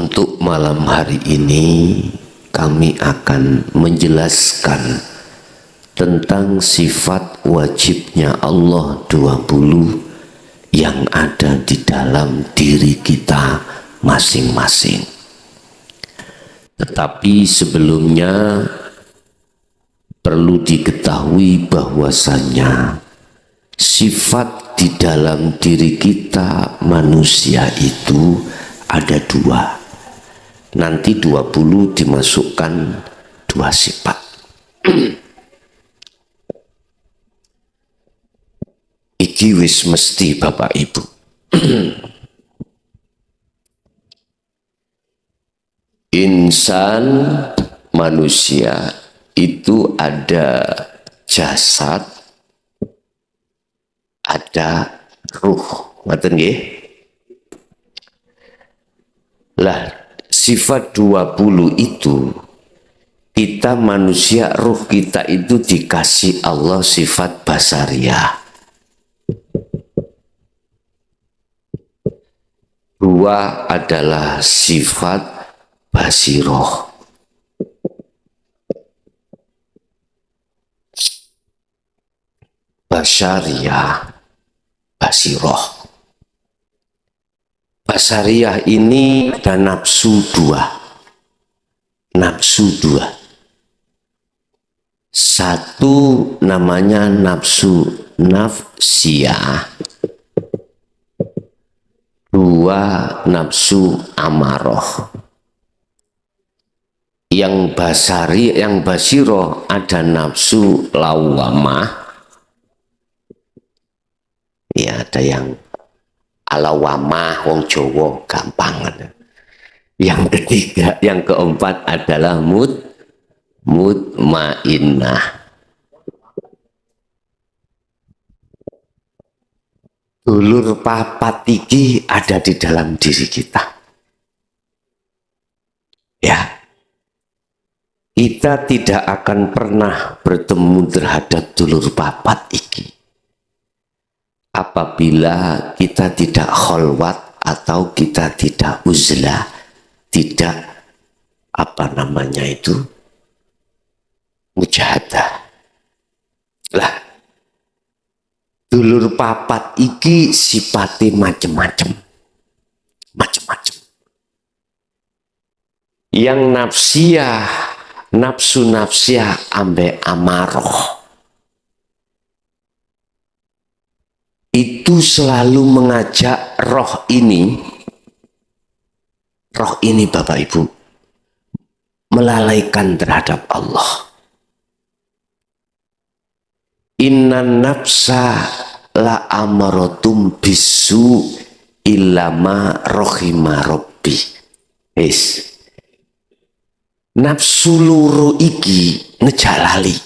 Untuk malam hari ini kami akan menjelaskan tentang sifat wajibnya Allah 20 yang ada di dalam diri kita masing-masing. Tetapi sebelumnya perlu diketahui bahwasanya sifat di dalam diri kita manusia itu ada 2. Nanti 20 dimasukkan 2 sifat. Iki wis mesti Bapak Ibu. Insan manusia itu ada jasad, ada ruh. Ngoten nggih? Lah, sifat 20 itu kita manusia, ruh kita itu dikasih Allah sifat basariah. 2 adalah sifat basiroh. Basariah, basiroh. Basariah ini ada nafsu 2. Nafsu 2. 1 namanya nafsu nafsiyah. 2 nafsu amaroh. Yang basari, yang basiroh ada nafsu lawamah. Ya, ada yang alawamah, wong Jawa gampang. Yang ketiga, yang keempat adalah mutmainnah. Dulur papat iki ada di dalam diri kita. Ya. Kita tidak akan pernah bertemu terhadap dulur papat iki apabila kita tidak kholwat atau kita tidak uzlah, tidak mujahadah. Lah, dulur papat iki sifate macem-macem. Yang nafsiyah, nafsu nafsiyah ambe amaroh itu selalu mengajak roh ini Bapak Ibu melalaikan terhadap Allah. Innan nafsa la amaratum bisu illama rohima robbi. Nafsu loro iki ngejalali.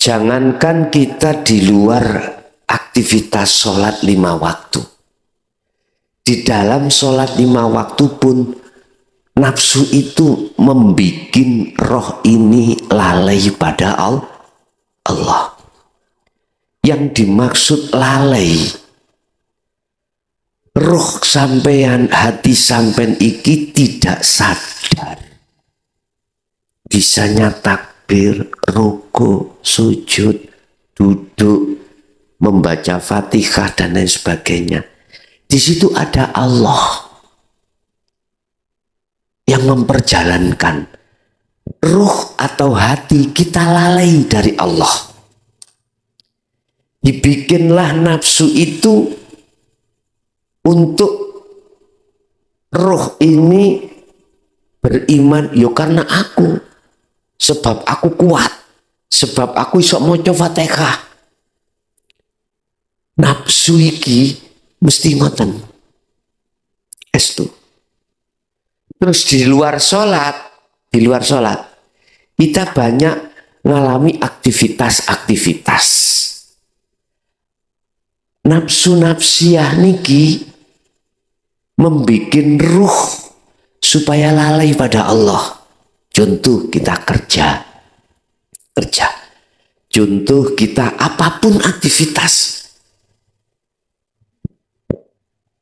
Jangankan kita di luar aktivitas sholat 5 waktu. Di dalam sholat 5 waktu pun nafsu itu membikin roh ini lalai pada Allah. Yang dimaksud lalai, roh sampean, hati sampean iki tidak sadar. Bisanya takbir, ruku, sujud, duduk, membaca Fatihah dan lain sebagainya. Di situ ada Allah yang memperjalankan. Ruh atau hati kita lalai dari Allah. Dibikinlah nafsu itu untuk ruh ini beriman, yo karena aku, sebab aku kuat, sebab aku iso maca Fatihah. Nafsu iki mesti ngoten. Estu. Terus di luar sholat kita banyak mengalami aktivitas. Nafsu nafsiyah niki membikin ruh supaya lalai pada Allah. Contoh kita kerja. Contoh kita apapun aktivitas.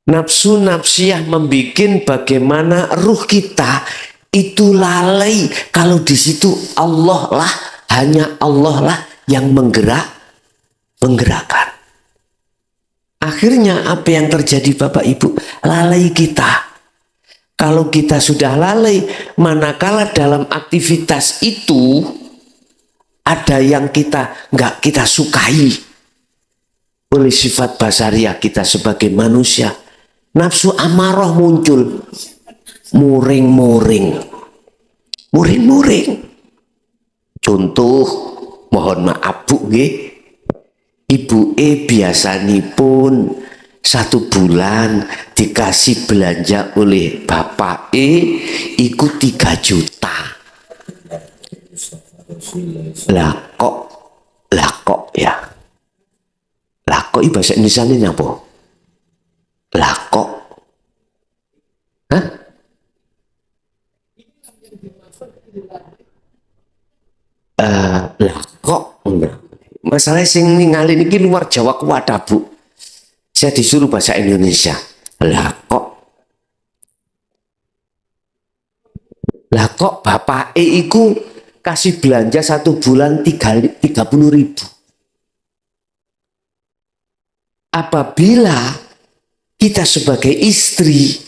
Nafsu nafsiyah membikin bagaimana ruh kita itu lalai kalau di situ Allah lah, hanya Allah lah yang menggerakkan. Akhirnya apa yang terjadi Bapak Ibu? Lalai kita. Kalau kita sudah lalai, manakala dalam aktivitas itu ada yang kita nggak kita sukai oleh sifat basariah kita sebagai manusia, nafsu amarah muncul, muring-muring. Contoh, mohon maaf Bu, Ibu biasanipun 1 bulan dikasih belanja oleh Bapak iku 3 juta. Lah kok ya. Lah kok bahasa Indonesia ini apa? Lah kok. Hah? Lah kok. Masalah sing ningali niki luar Jawa kuwata Bu. Saya disuruh bahasa Indonesia. Lah kok Bapak iku kasih belanja 1 bulan 30.000. Apabila kita sebagai istri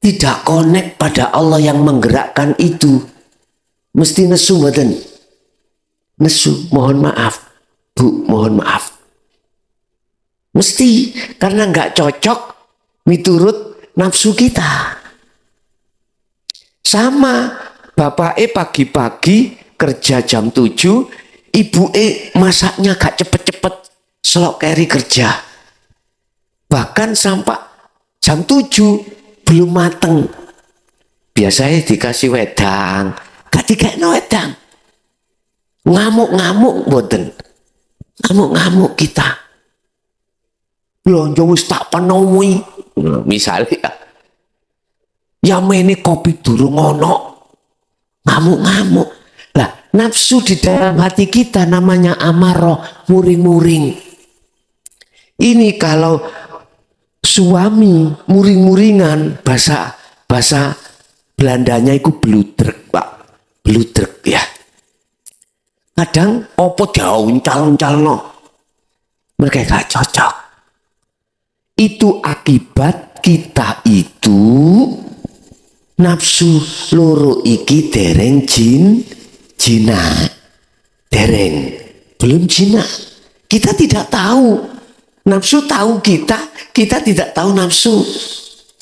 tidak connect pada Allah yang menggerakkan itu, mesti nesu mboten? Nesu, mohon maaf Bu, mohon maaf. Mesti, karena nggak cocok miturut nafsu kita. Sama, Bapak pagi-pagi kerja jam 7, Ibu masaknya gak cepet-cepet, selok keri kerja. Bahkan sampai jam 7 belum mateng. Biasanya dikasih wedang, gak dikasih wedang. Ngamuk-ngamuk boten. Ngamuk-ngamuk kita. Belanja wis tak penuhi. Misalnya ya ini kopi durung ono. Ngamuk-ngamuk. Lah, nafsu di dalam hati kita namanya amarah, muring-muring. Ini kalau suami muring-muringan, bahasa Belandanya itu bludrek, Pak. Bludrek ya. Kadang opo diuncal-uncalno. Mereka gak cocok. Itu akibat kita itu nafsu loro iki dereng jina. Dereng. Belum jina. Kita tidak tahu. Nafsu tahu kita tidak tahu nafsu.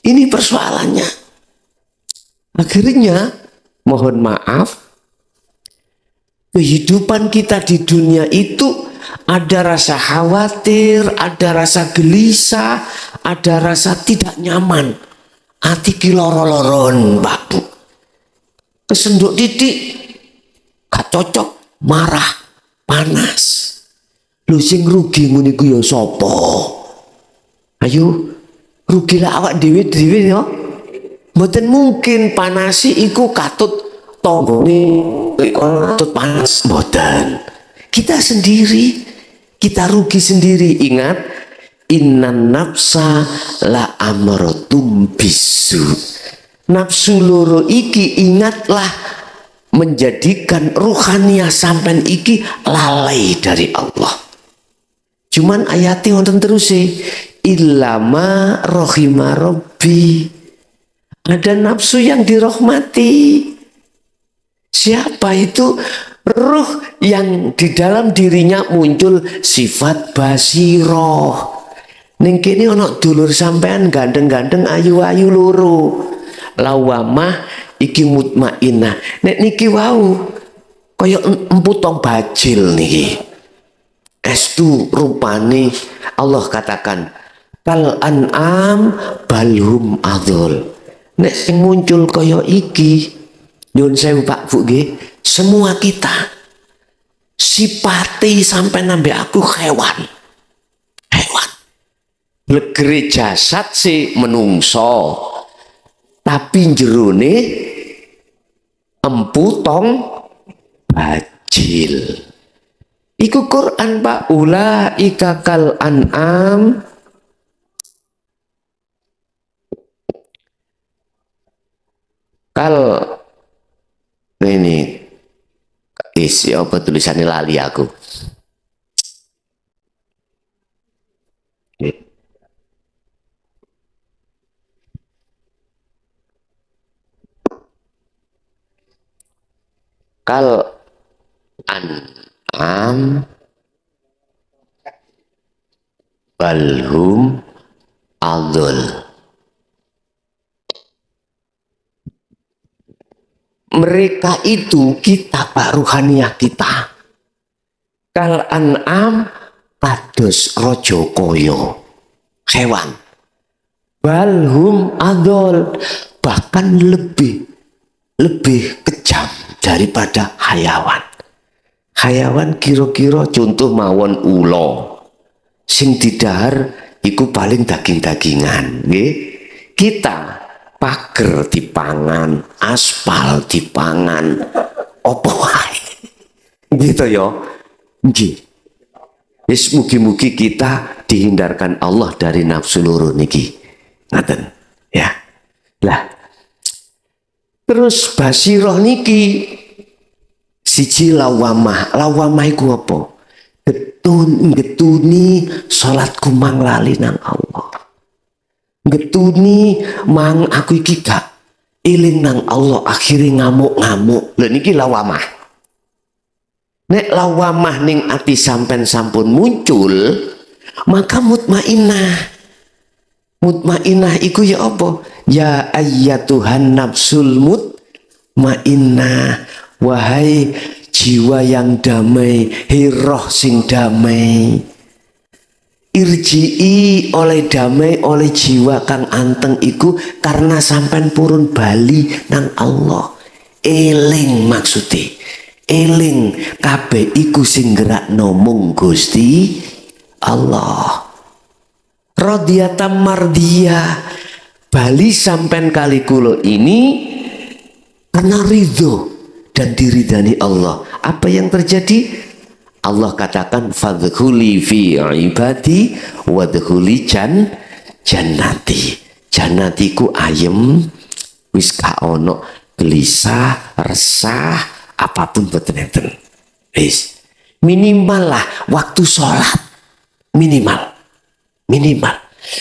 Ini persoalannya. Akhirnya, mohon maaf, kehidupan kita di dunia itu ada rasa khawatir, ada rasa gelisah, ada rasa tidak nyaman. Hati kiloro-loron, Pak Bu. Kesenduk titik, gak cocok, marah, panas. Lu sing rugi ngene ku ya sapa? Ayo, rugilah awak dhewe-dhewe ya. Mboten mungkin panasi iku katut tonggone katut panas, mboten. Kita sendiri, kita rugi sendiri. Ingat, innan nafsa la amrotum bisu. Nafsu loro iki ingatlah menjadikan ruhaniah sampean iki lalai dari Allah. Cuman ayati wonten terus illama rohima robbi. Ada nafsu yang dirahmati. Siapa itu? Ruh yang di dalam dirinya muncul sifat basiroh. Ning kene ana dulur sampean gandeng-gandeng ayu-ayu loro. Lawamah iki mutmainah. Nek niki wau kaya empu tong bajil niki. Estu rupane Allah katakan kal an'am balhum adol. Nek sing muncul kaya iki, nyuwun sewu Pak Bu nggih, semua kita sipati sampai nambe aku hewan. Hewan. Legere jasad si menungso. Tapi jerone empu tong bajil. Iku Quran Pak, ulaika kal an'am Kalau ini isi apa tulisannya lali aku. Kal an'am balhum adul. Mereka itu kita Pak ruhaniyah kita. Kal an'am kados rojo koyo hewan. Balhum adol bahkan lebih kejam daripada hayawan. Hayawan kira-kira contoh mawon ulo sing didahar iku paling daging-dagingan nggih. Kita pager dipangan, aspal dipangan, opo wae gitu ya nggih. Wis mugi-mugi kita dihindarkan Allah dari nafsu loro niki ngaten ya. Lah terus basiroh niki siji lawamah. Lawamah iku apa? Getuni salatku mang lali nang Allah. Getuni mang aku iki gak eling nang Allah, akhirnya ngamuk-ngamuk. Lha niki lawamah. Nek lawamah ning ati sampean sampun muncul, maka mutmainah. Mutmainah iku ya apa? Ya ayyatuhan nafsul mutmainnah, wahai jiwa yang damai, hiroh sing damai. Irji'i oleh damai oleh jiwa kang anteng iku karena sampean purun bali nang Allah. Eling maksudnya, eling kabeh iku sing gerakno mung Gusti Allah. Radiyatan mardiyah, bali sampean kali kulo ini karena ridho dan diridani Allah. Apa yang terjadi? Allah katakan fadkhuli fi ibadi wadkhuli jannati. Jannatiku ayem, wis gak ono gelisah, resah, apapun boten enten. Wis minimal lah waktu sholat minimal.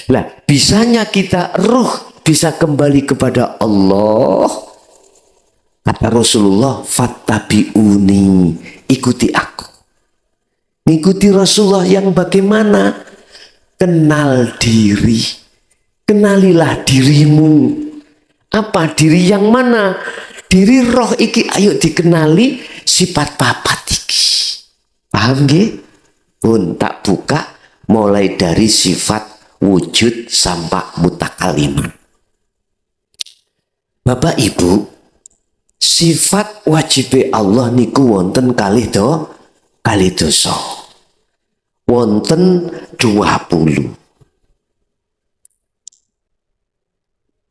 Lah bisanya kita ruh bisa kembali kepada Allah. Kata Rasulullah, fattabi'uni, ikuti aku. Ikuti Rasulullah yang bagaimana? Kenal diri. Kenalilah dirimu. Apa diri yang mana? Diri roh iki ayo dikenali sifat papat iki. Paham nggih? Pun tak buka mulai dari sifat wujud sampai mutakaliman. Bapak Ibu, sifat wajib Allah niku wonten kalih dosa. Wonten 20.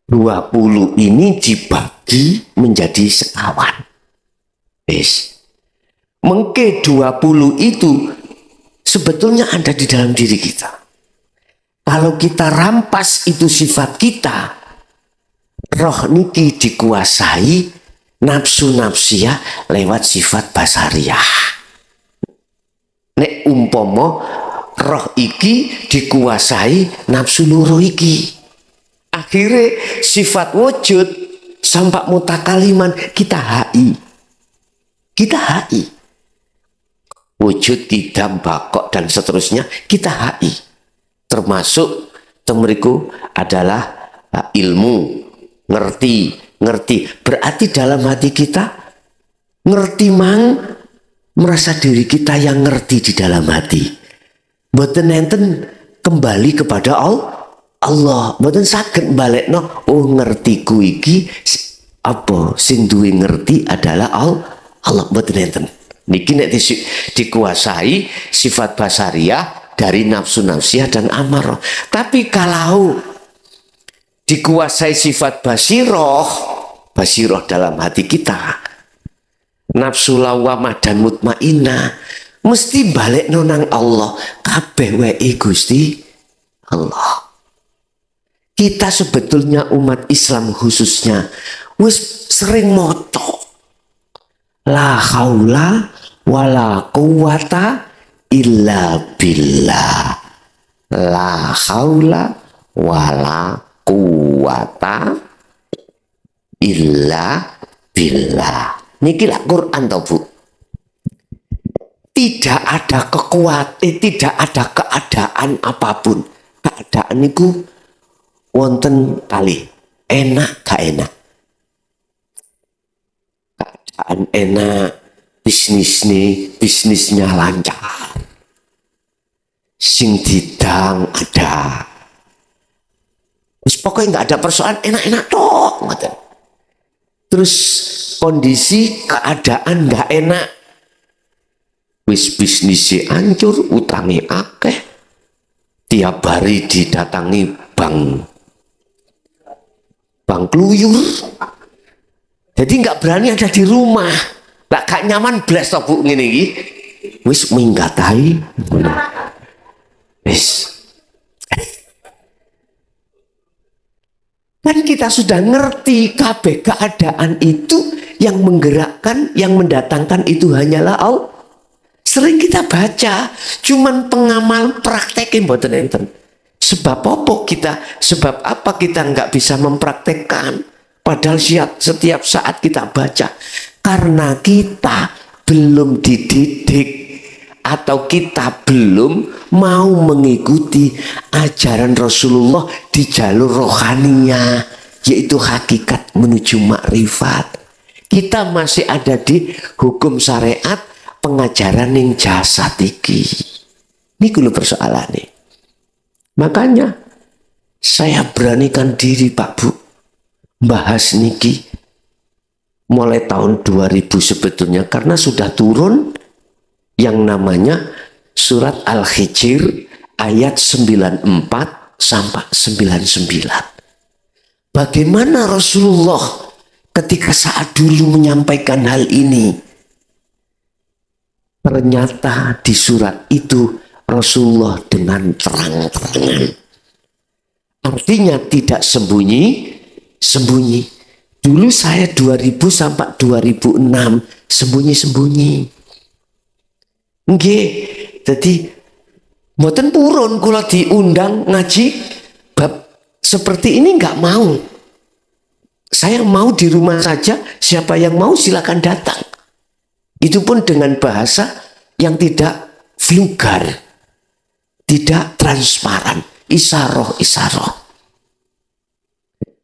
20 ini dibagi menjadi sekawan. Wis. Mengke 20 itu sebetulnya ada di dalam diri kita. Kalau kita rampas itu sifat kita, roh niki dikuasai nafsu-nafsiyah lewat sifat basariyah. Nek umpomo roh iki dikuasai nafsu loro iki. Akhirnya sifat wujud sampai mutakaliman kita HI. Kita HI. Wujud, kidam, bakok dan seterusnya kita HI. Termasuk temeriku adalah ilmu, ngerti. Berarti dalam hati kita ngerti mang, merasa diri kita yang ngerti di dalam hati. Mboten enten kembali kepada Allah. Mboten saged balekno, oh ngertiku iki apa sing duwe ngerti adalah Allah. Mboten enten. Niki nek dikuasai sifat basariah dari nafsu-nafsiyah dan amarah. Tapi kalau dikuasai sifat basiroh dalam hati kita, nafsu lawamah dan mutmainah, mesti balik nonang Allah. Kabeh wae Gusti Allah. Kita sebetulnya umat Islam khususnya wis sering maca la haula wala quwata illa billah. La haula wala quwata illa billah. Niki lah Quran toh Bu. Tidak ada kekuatan, tidak ada keadaan apapun. Keadaan itu wonten kali enak gak enak. Keadaan enak, bisnisnya lancar. Sing didang ada. Terus pokoknya nggak ada persoalan, enak-enak toh. Terus kondisi keadaan nggak enak. Wis bisnisnya hancur, utangi akeh. Tiap hari didatangi bank kluyur. Jadi nggak berani ada di rumah. Gak nyaman blas toh Bu ngene iki. Wis minggatai. Wis. Kan kita sudah ngerti kabeh keadaan itu yang menggerakkan, yang mendatangkan itu hanyalah Allah. Sering kita baca, cuman pengamal praktekin mboten enten. Sebab apa kita nggak bisa mempraktekkan? Padahal setiap saat kita baca, karena kita belum dididik atau kita belum mau mengikuti ajaran Rasulullah di jalur rohaninya, yaitu hakikat menuju makrifat. Kita masih ada di hukum syariat pengajaran yang jasad iki. Niku lho persoalane. Makanya saya beranikan diri Pak Bu bahas niki mulai tahun 2000 sebetulnya, karena sudah turun yang namanya surat Al-Hijr ayat 94 sampai 99. Bagaimana Rasulullah ketika saat dulu menyampaikan hal ini? Ternyata di surat itu Rasulullah dengan terang-terangan. Artinya tidak sembunyi-sembunyi. Dulu saya 2000 sampai 2006 sembunyi-sembunyi. Nggih, jadi mboten purun kula diundang ngaji bab seperti ini nggak mau. Saya mau di rumah saja, siapa yang mau silakan datang. Itu pun dengan bahasa yang tidak vulgar, tidak transparan, isaroh.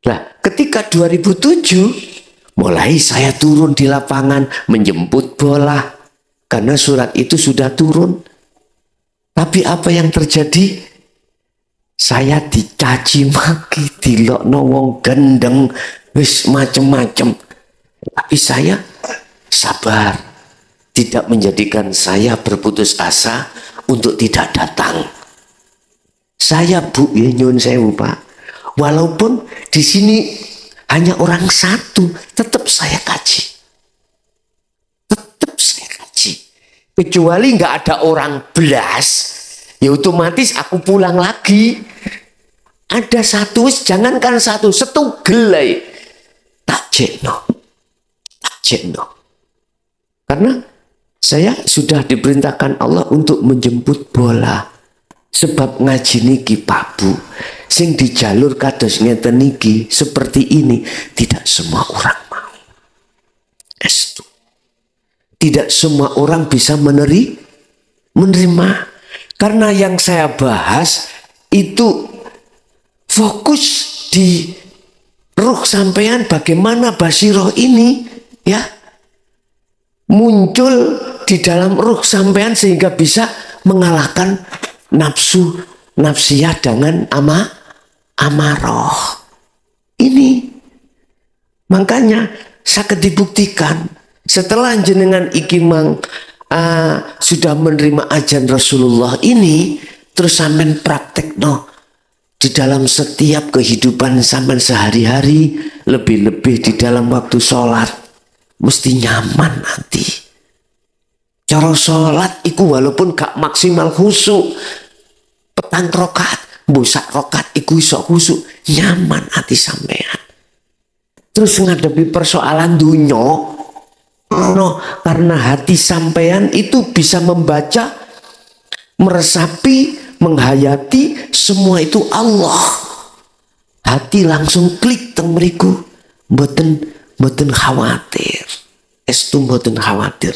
Nah, ketika 2007 mulai saya turun di lapangan menjemput bola karena surat itu sudah turun. Tapi apa yang terjadi? Saya dicaci maki, dilokno wong gendeng, wis macem-macem. Tapi saya sabar. Tidak menjadikan saya berputus asa untuk tidak datang. Saya Bu, ya nyun sewu Pak. Walaupun di sini hanya orang satu, tetap saya kaji. Kecuali nggak ada orang belas, ya otomatis aku pulang lagi. Ada satu, jangankan satu, setugel tak jekno. Karena saya sudah diperintahkan Allah untuk menjemput bola. Sebab ngaji niki Pak Bu, sing di jalur kados ngeten niki seperti ini tidak semua orang mau. Estu. Tidak semua orang bisa menerima. Karena yang saya bahas itu fokus di ruh sampean, bagaimana basiroh ini ya muncul di dalam ruh sampean sehingga bisa mengalahkan nafsiyah dengan amarah. Ini makanya sakit dibuktikan setelah jenengan iki sudah menerima ajaran Rasulullah ini, terus sampean praktekno di dalam setiap kehidupan sampean sehari-hari, lebih-lebih di dalam waktu sholat. Mesti nyaman nanti. Cara sholat iku walaupun gak maksimal khusyuk, petang rokaat, busak rokaat iku iso khusyuk, nyaman hati sampean. terus ngadepi persoalan dunya, karena hati sampean itu bisa membaca, meresapi, menghayati semua itu Allah. Hati langsung klik teng mriku, mboten khawatir. Estu mboten khawatir.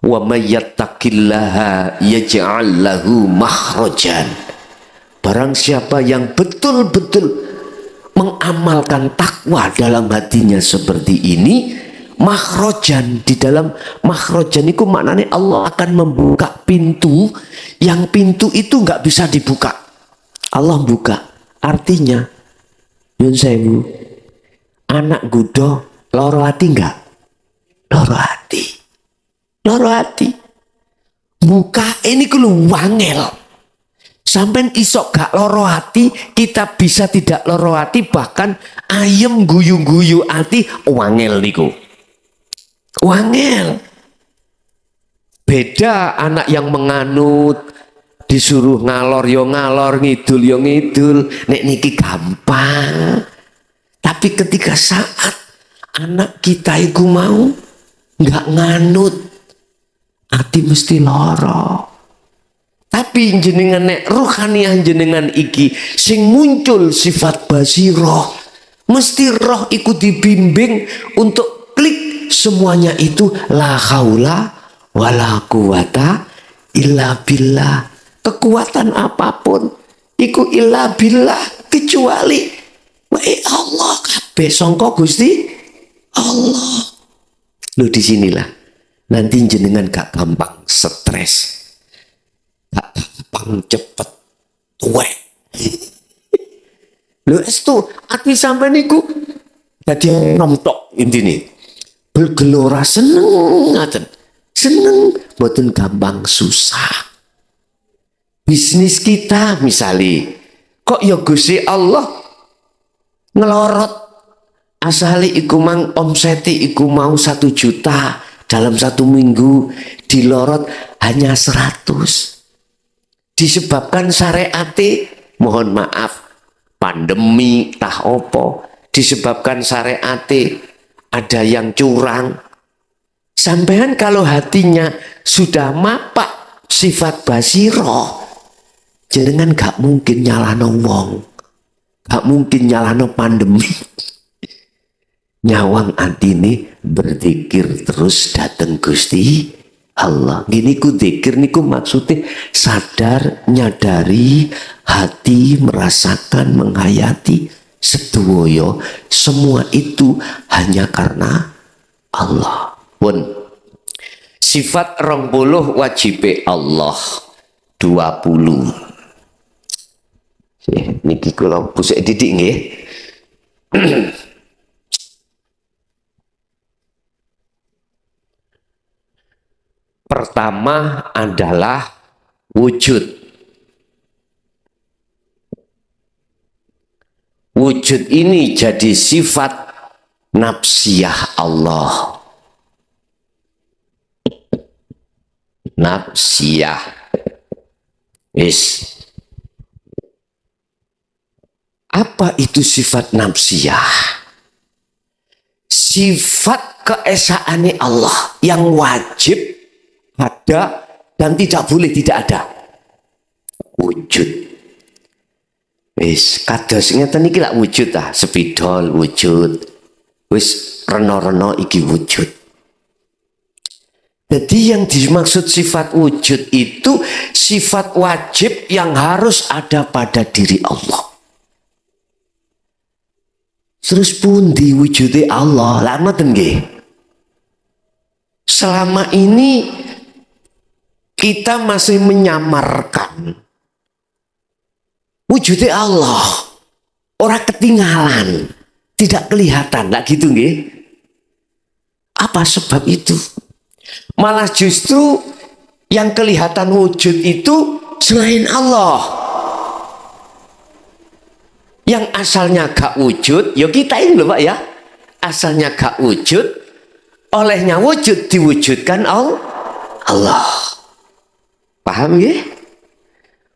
Wa may yattaqillaha yaj'al lahu makhrajan. Barang siapa yang betul-betul mengamalkan takwa dalam hatinya seperti ini, makhrajan, di dalam makhrajan itu maknanya Allah akan membuka pintu yang pintu itu nggak bisa dibuka. Allah buka. Artinya, yun sewu, anak gudo loro hati nggak? Loro hati. Loro hati. Buka ini kudu wangel. Sampai isok gak loro hati, kita bisa tidak loro hati, bahkan ayem guyu-guyu hati, wangel niku. Wangel. Beda anak yang menganut, disuruh ngalor yo ngalor, ngidul yo ngidul, nek niki gampang. Tapi ketika saat anak kita iku mau nggak nganut, hati mesti loro. Tapi jenengan nek ruhaniah jenengan iki sing muncul sifat basiroh, mesti roh ikut dibimbing untuk klik semuanya itu la haula wala quwata illa billah. Kekuatan apapun iku illa billah, kecuali wae Allah kabeh sangka Gusti Allah. Lu disinilah nanti jenengan gak gampang stres, gak gampang cepet tuwek. Lho estu ati sampean niku dadi nomtok intine. Bergelora seneng ngaten. Seneng mboten gampang susah. Bisnis kita misalnya kok ya Gusti Allah ngelorot asali iku mang omseti iku mau 1 juta dalam 1 minggu, dilorot hanya 100. Disebabkan syariate, mohon maaf, pandemi tah opo, disebabkan syariate ada yang curang. Sampean kalau hatinya sudah mapak sifat basiroh, jenengan gak mungkin nyalano wong, gak mungkin nyalano pandemi. Nyawang antine berzikir terus dateng Gusti Allah. Gini ku zikir niku maksudnya sadar, nyadari, hati merasakan, menghayati sedoyo semua itu hanya karena Allah. Pun sifat 20 wajibe Allah 20. Niki kula pusik didik nggih. Pertama adalah wujud. Wujud ini jadi sifat nafsiyah Allah. Nafsiyah. Wis. Apa itu sifat nafsiyah? Sifat keesaane Allah yang wajib ada dan tidak boleh tidak ada. Wujud. Wis kados ngeten iki lak wujud ah, spidol wujud. Wis reno-reno iki wujud. Jadi yang dimaksud sifat wujud itu sifat wajib yang harus ada pada diri Allah. Terus pundi wujude Allah? Lah ngoten nggih. Selama ini kita masih menyamarkan wujudnya Allah, orang ketinggalan, tidak kelihatan, lah gitu nggih. Apa sebab itu? Malah justru yang kelihatan wujud itu selain Allah. Yang asalnya gak wujud, ya kita ini loh Pak ya. Asalnya gak wujud, olehnya wujud diwujudkan Allah. Paham ya?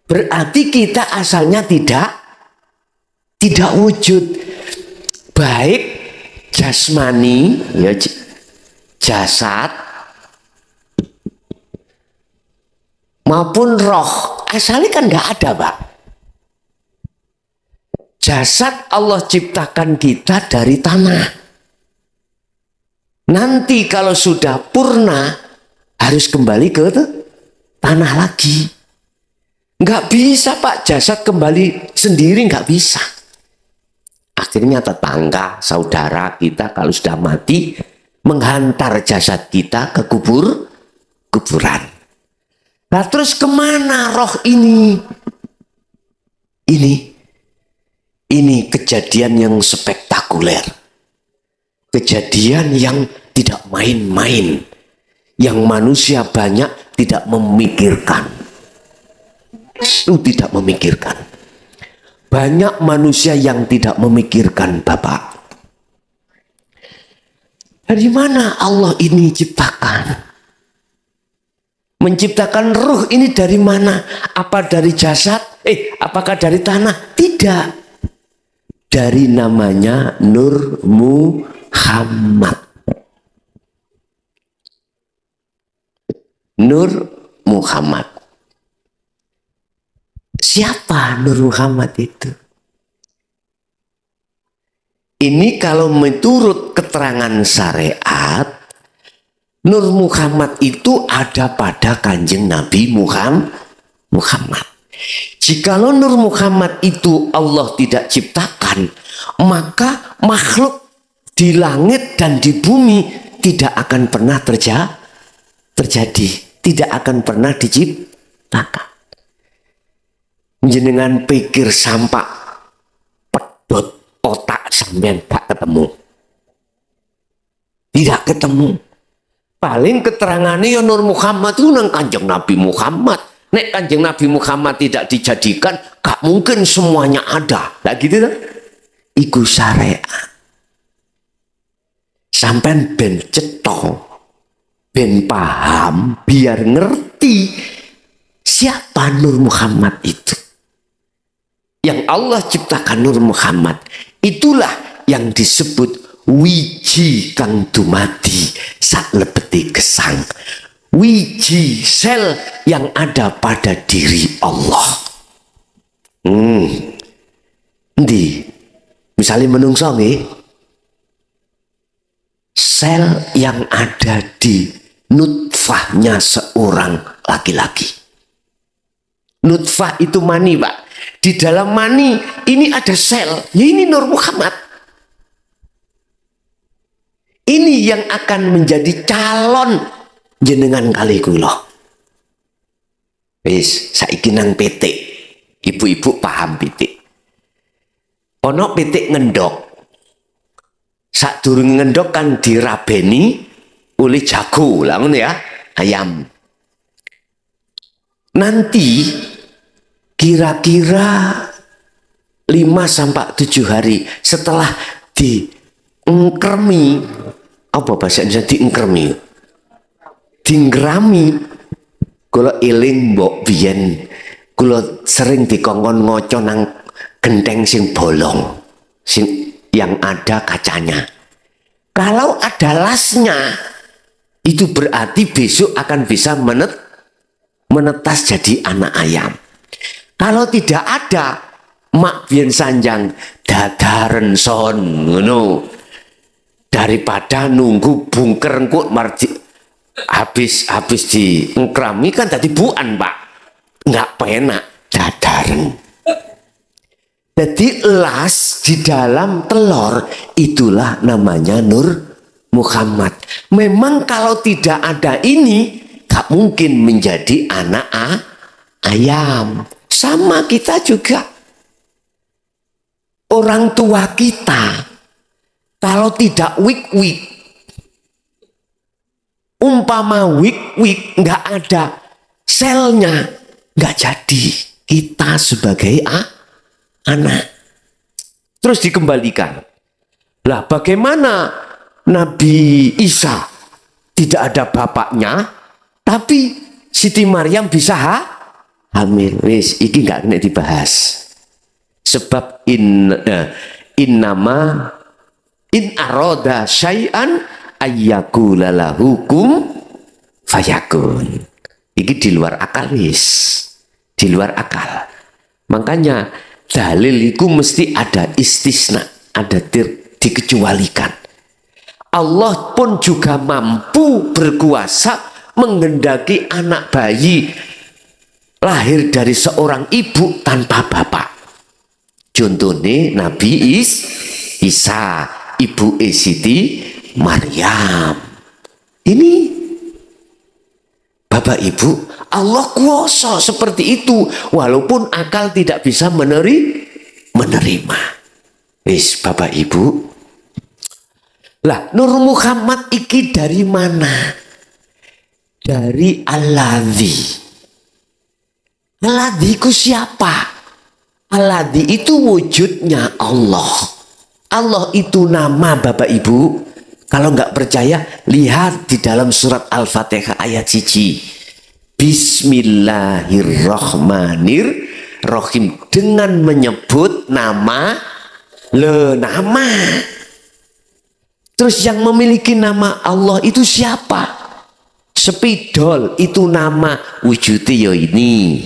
Berarti kita asalnya tidak wujud. Baik jasmani, ya jasad, maupun roh. Asalnya kan nggak ada, Pak. Jasad Allah ciptakan kita dari tanah. Nanti kalau sudah purna harus kembali ke tanah lagi. Nggak bisa, Pak, jasad kembali sendiri, nggak bisa. Akhirnya tetangga, saudara kita kalau sudah mati menghantar jasad kita ke kuburan. Nah terus kemana roh ini? Ini kejadian yang spektakuler. Kejadian yang tidak main-main. Yang manusia banyak tidak memikirkan. Itu tidak memikirkan. Banyak manusia yang tidak memikirkan, Bapak. Dari mana Allah ini ciptakan? Menciptakan ruh ini dari mana? Apa dari jasad? Apakah dari tanah? Tidak. Dari namanya Nur Muhammad. Nur Muhammad. Siapa Nur Muhammad itu? Ini kalau menurut keterangan syariat, Nur Muhammad itu ada pada Kanjeng Nabi Muhammad. Jikalau Nur Muhammad itu Allah tidak ciptakan, maka makhluk di langit dan di bumi tidak akan pernah terjadi, tidak akan pernah diciptakan. Jenengan pikir sampak pedot otak sampean gak ketemu. Tidak ketemu. Paling keterangannya ya Nur Muhammad itu nang Kanjeng Nabi Muhammad. Nek Kanjeng Nabi Muhammad tidak dijadikan, gak mungkin semuanya ada. Lah gitu kan? Iku syariat. Sampean ben cetha, ben paham, biar ngerti siapa Nur Muhammad itu. Yang Allah ciptakan Nur Muhammad, itulah yang disebut wiji kang dumadi sak lebeti gesang. Wiji sel yang ada pada diri Allah. Ndi misalnya menungso nggih, sel yang ada di nutfahnya seorang laki-laki. Nutfah itu mani, Pak. Di dalam mani ini ada sel, ya ini Nur Muhammad. Ini yang akan menjadi calon jenengan kali kula. Wis saiki nang pitik. Ibu-ibu paham pitik. Ono pitik ngendok. Sadurunge ngendok kan dirabeni oleh jago, lah ngono ya, ayam. Nanti kira-kira 5-7 hari setelah diengkremi, apa bahasa Indonesia diengkremi? Dinggrami. Kula eling mbok biyen kula sering dikongkon ngoco nang genteng sing bolong, sing yang ada kacanya. Kalau ada lasnya, itu berarti besok akan bisa menetas jadi anak ayam. Kalau tidak ada, mak biyen sanjang dadaren son ngono. Daripada nunggu bungker engko marji habis diengkrami kan tadi buan, Pak. Enggak penak dadaren. Jadi las di dalam telur itulah namanya Nur Muhammad. Memang kalau tidak ada ini gak mungkin menjadi anak ayam. Sama kita juga. Orang tua kita kalau tidak wik-wik, umpama wik-wik nggak ada selnya, nggak jadi kita sebagai anak. Terus dikembalikan. Lah bagaimana Nabi Isa tidak ada bapaknya, tapi Siti Maryam bisa hamil? Wis iki nggak kena dibahas. Sebab innama In aroda syai'an ayyakula lahukum fayakun. Ini di luar akal wis. Di luar akal. Makanya dalil itu mesti ada istisna, ada dikecualikan. Allah pun juga mampu berkuasa menghendaki anak bayi lahir dari seorang ibu tanpa bapak. Contohnya Nabi Isa, ibu Siti Maryam. Ini Bapak Ibu, Allah kuasa seperti itu walaupun akal tidak bisa menerima. Wis Bapak Ibu. Lah Nur Muhammad iki dari mana? Dari Alladzi. Alladzi itu siapa? Alladzi itu wujudnya Allah. Allah itu nama Bapak Ibu. Kalau nggak percaya, lihat di dalam surat Al-Fatihah ayat 1. Bismillahirrahmanirrahim. Dengan menyebut nama. Terus yang memiliki nama Allah itu siapa? Spidol itu nama wujudnya ini.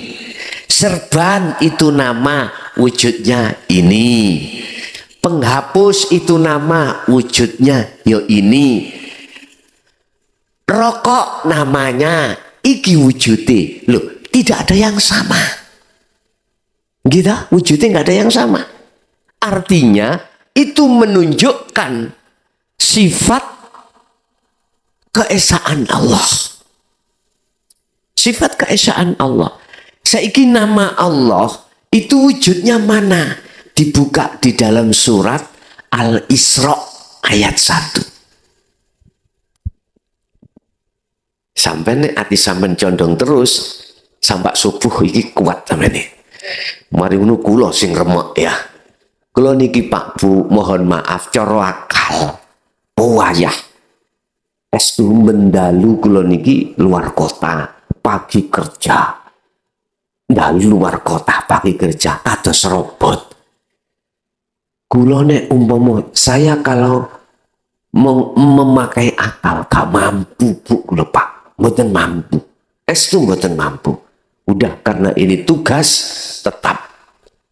Serban itu nama wujudnya ini. Penghapus itu nama wujudnya ini. Rokok namanya iki wujudnya. Loh, tidak ada yang sama. Gitu, wujudnya nggak ada yang sama. Artinya itu menunjukkan sifat keesaan Allah. Sifat keesaan Allah. Saiki nama Allah itu wujudnya mana? Dibuka di dalam surat Al-Isra ayat 1. Sampai nih hati sampai condong terus sampai subuh iki kuat sampai nih. Mari ngono kula sing remek ya. Kula niki Pak Bu mohon maaf cara akal. Wayah. Estu mendalu kula niki luar kota pagi kerja. Dari luar kota pagi kerja kados robot. Kula nek umpama saya kalau memakai akal gak mampu Bu kula Pak, mboten mampu. Estu mboten mampu. Udah karena ini tugas tetap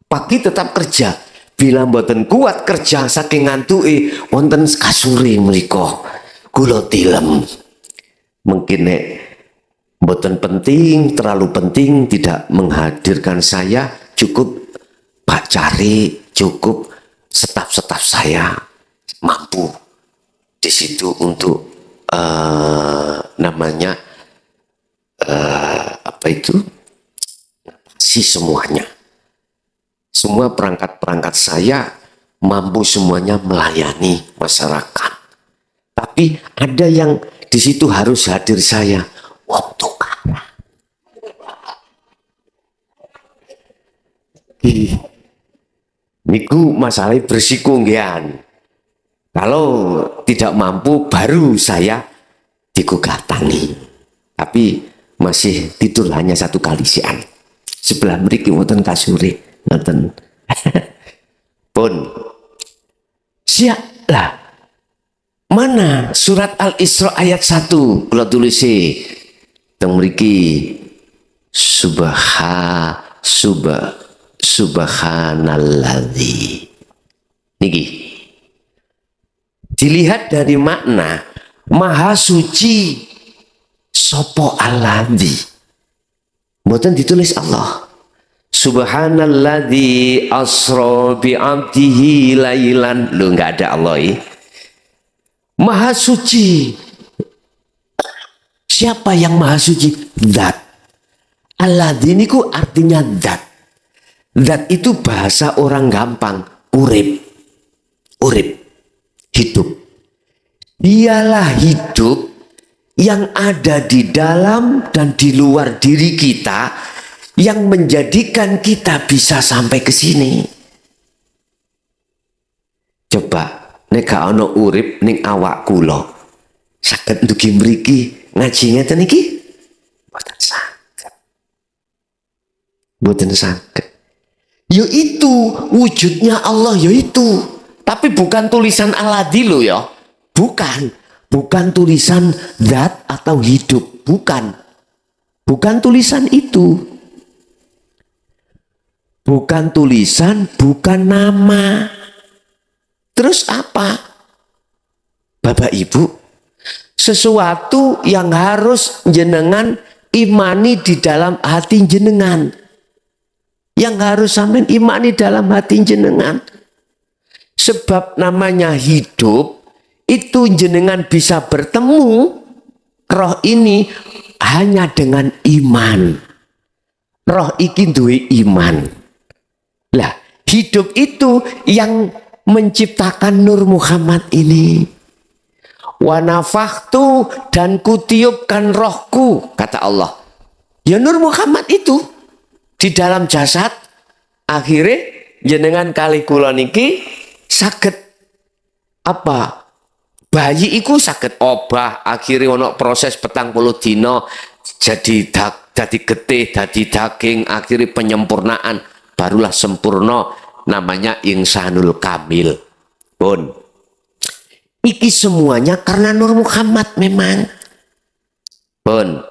pagi tetap kerja. Bila mboten kuat kerja saking ngantuke wonten kasure mriku. Kula tilem. Mungkin nek mboten penting, terlalu penting tidak menghadirkan saya, cukup Pak Cari, cukup staf-staf saya mampu di situ untuk namanya apa itu si semuanya, semua perangkat-perangkat saya mampu semuanya melayani masyarakat. Tapi ada yang di situ harus hadir saya waktu kalah. Niku masalah bersiko ngian. Kalau tidak mampu baru saya digugatani. Tapi masih tidur hanya satu kali siang. Sebelah mriki wonten kasure, wonten. Pun siap lah. Mana surat Al-Isra ayat 1 kula tulisi teng mriki subhanalladzi. Niki dilihat dari makna maha suci sopo alladzi. Mboten ditulis Allah. Subhanalladzi asra bi 'abdihi lailan. Lu enggak ada Allah ini. Maha suci. Siapa yang maha suci? Zat. Alladzi niku artinya zat. Zat itu bahasa orang gampang. Urip. Urip. Hidup. Dialah hidup yang ada di dalam dan di luar diri kita yang menjadikan kita bisa sampai ke sini. Coba nek gak ana urip ning awak kula saged ndugi mriki ngaji ngeten iki mboten saged. Mboten saged. Yo itu wujudnya Allah yo itu. Tapi bukan tulisan Aladi loh ya. Bukan. Bukan tulisan zat atau hidup. Bukan. Bukan tulisan itu. Bukan tulisan, bukan nama. Terus apa? Bapak Ibu, sesuatu yang harus jenengan imani di dalam hati jenengan. Yang harus sampai imani dalam hati jenengan. Sebab namanya hidup, itu jenengan bisa bertemu roh ini hanya dengan iman. Roh iki duwe iman. Lah, hidup itu yang menciptakan Nur Muhammad ini. Wa nafakhtu, dan kutiupkan rohku, kata Allah. Ya Nur Muhammad itu di dalam jasad. Akhirnya jenengan kali kula niki saged apa? Bayi iku saged obah, akhirnya ono proses 40 dina jadi getih, jadi daging, akhirnya penyempurnaan, barulah sempurna, namanya insanul kamil. Pun iki semuanya karena Nur Muhammad memang. Pun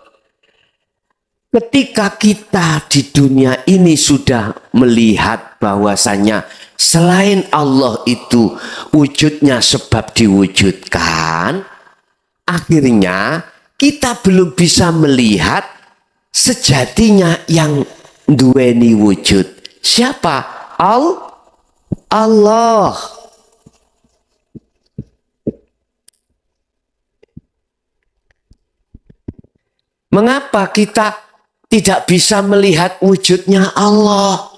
ketika kita di dunia ini sudah melihat bahwasanya selain Allah itu wujudnya sebab diwujudkan, akhirnya kita belum bisa melihat sejatinya yang duweni wujud. Siapa? Allah. Mengapa kita tidak bisa melihat wujudnya Allah?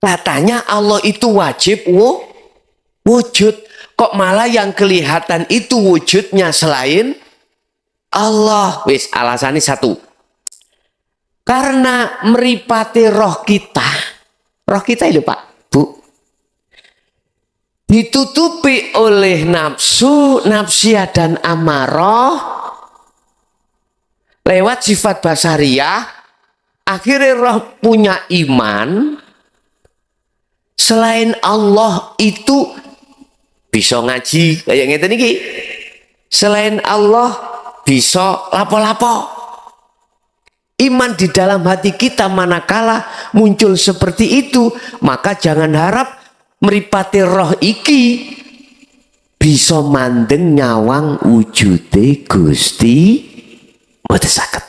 Katanya Allah itu wajib wujud. Kok malah yang kelihatan itu wujudnya selain Allah? Wis, alasannya satu. Karena meripati roh kita. Roh kita itu Pak, Bu. Ditutupi oleh nafsu, nafsiyah dan amarah. Lewat sifat basariyah. Akhirnya roh punya iman. Selain Allah itu bisa ngaji kayak ngeten iki. Selain Allah bisa lapo-lapo. Iman di dalam hati kita manakala muncul seperti itu, maka jangan harap mripate roh iki bisa mandeng nyawang wujude Gusti mboten saged.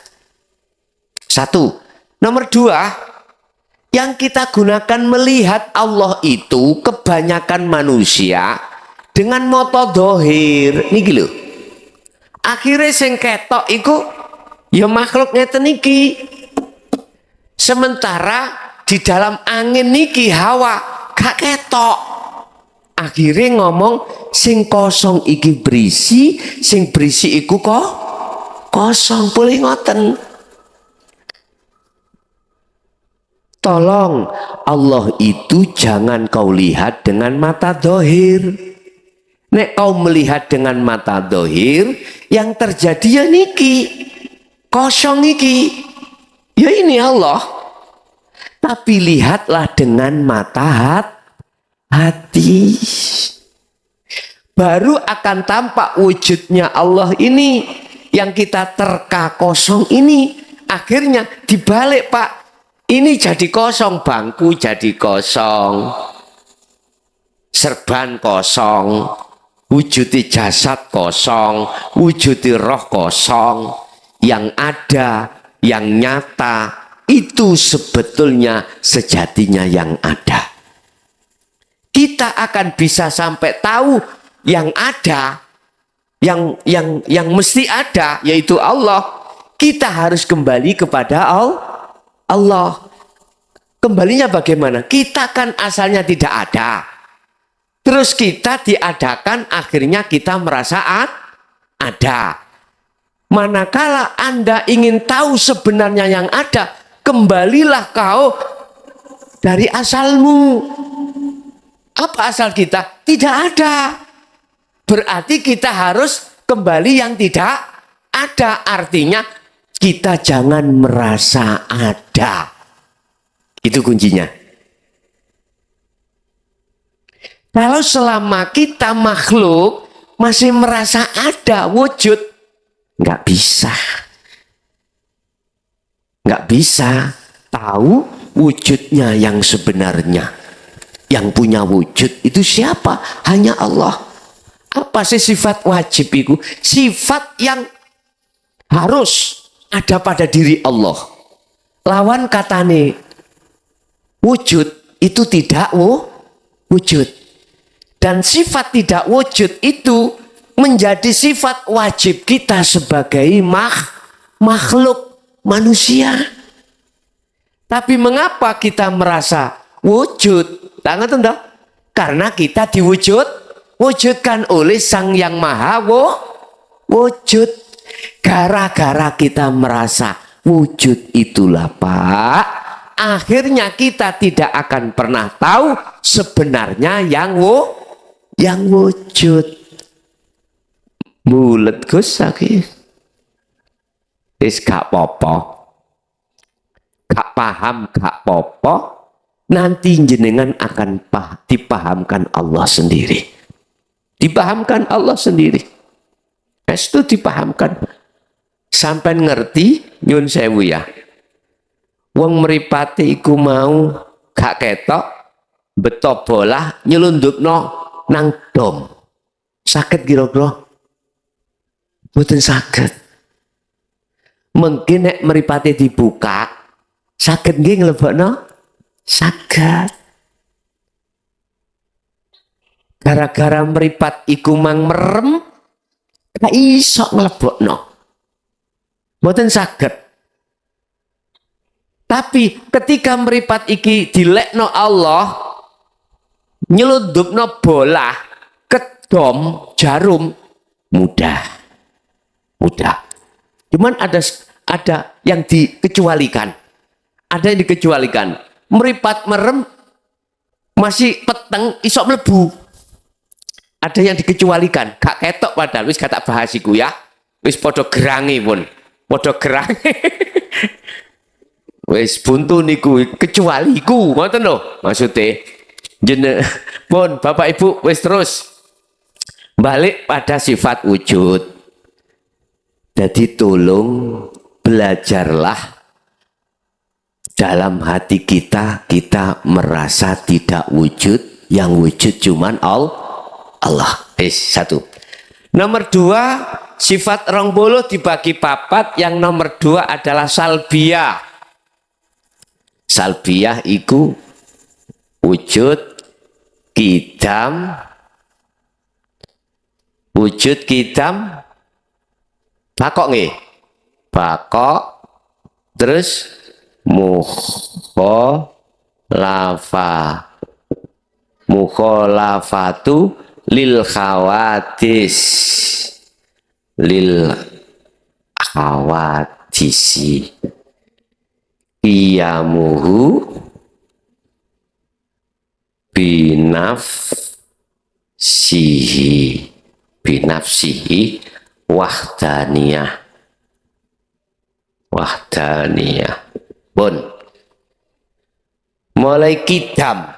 Satu. Nomor dua, yang kita gunakan melihat Allah itu kebanyakan manusia dengan mata dohir niki lho. Akhirnya sing ketok iku ya makhluk ngeten niki. Sementara di dalam angin niki hawa gak ketok. Akhirnya ngomong sing kosong iki berisi, sing berisi iku kok kosong. Boleh ngoten. Tolong, Allah itu jangan kau lihat dengan mata dohir. Nek kau melihat dengan mata dohir, yang terjadi ya niki. Kosong iki. Ya ini Allah. Tapi lihatlah dengan mata hati. Baru akan tampak wujudnya Allah ini. Yang kita terka kosong ini. Akhirnya dibalik Pak. Ini jadi kosong, bangku jadi kosong, serban kosong, wujudi jasad kosong, wujudi roh kosong. Yang ada, yang nyata, itu sebetulnya sejatinya yang ada. Kita akan bisa sampai tahu yang ada, yang mesti ada, yaitu Allah. Kita harus kembali kepada Allah. Kembalinya bagaimana? Kita kan asalnya tidak ada. Terus kita diadakan, akhirnya kita merasa ada. Manakala Anda ingin tahu sebenarnya yang ada, kembalilah kau dari asalmu. Apa asal kita? Tidak ada. Berarti kita harus kembali yang tidak ada. Artinya kita jangan merasa ada. Itu kuncinya. Kalau selama kita makhluk masih merasa ada wujud, nggak bisa. Nggak bisa tahu wujudnya yang sebenarnya. Yang punya wujud itu siapa? Hanya Allah. Apa sih sifat wajib itu? Sifat yang harus ada pada diri Allah. Lawan katane wujud itu tidak wujud. Dan sifat tidak wujud itu menjadi sifat wajib kita sebagai makhluk manusia. Tapi mengapa kita merasa wujud? Tangan toh? Karena kita wujudkan oleh Sang Yang Maha wujud. Gara-gara kita merasa wujud itulah Pak, akhirnya kita tidak akan pernah tahu sebenarnya yang wujud. Bulet Gus lagi. Wis gak popo. Gak paham gak popo. Nanti jenengan akan dipahamkan Allah sendiri. Dipahamkan Allah sendiri. Itu dipahamkan. Sampai ngerti nyun sewu ya. Wong mripate iku mau gak ketok beto bolah nyelundupno nang dom. Saged kira-kira? Mboten saged. Mungkin nek mripate dibuka saged nggih nglebokno? Saged. Gara-gara mripat iku mang merem gak iso nglebokno. Mboten saged. Tapi ketika mripat iki dilekno Allah, nyelundupno bola, kedom, jarum, mudah. Cuman ada yang dikecualikan. Ada yang dikecualikan. Meripat merem masih peteng isok mlebu. Ada yang dikecualikan. Gak ketok padahal wis kata bahasiku ya. Wis podo gerangi pun. Podo gerangi. Wis buntu niku kecualiku, ngoten lho maksude. Jeneng pun Bapak Ibu wis terus balik pada sifat wujud. Jadi tolong belajarlah dalam hati kita merasa tidak wujud, yang wujud cuman Allah. Satu. Nomor dua, sifat rong bolo dibagi papat. Yang nomor dua adalah salbiyah. Salbiyah iku wujud kidam bakok nggih. Bakok terus mukholafatu lil khawadisi qiyamuhu binafsihi wahdaniyah pun mulai kidam.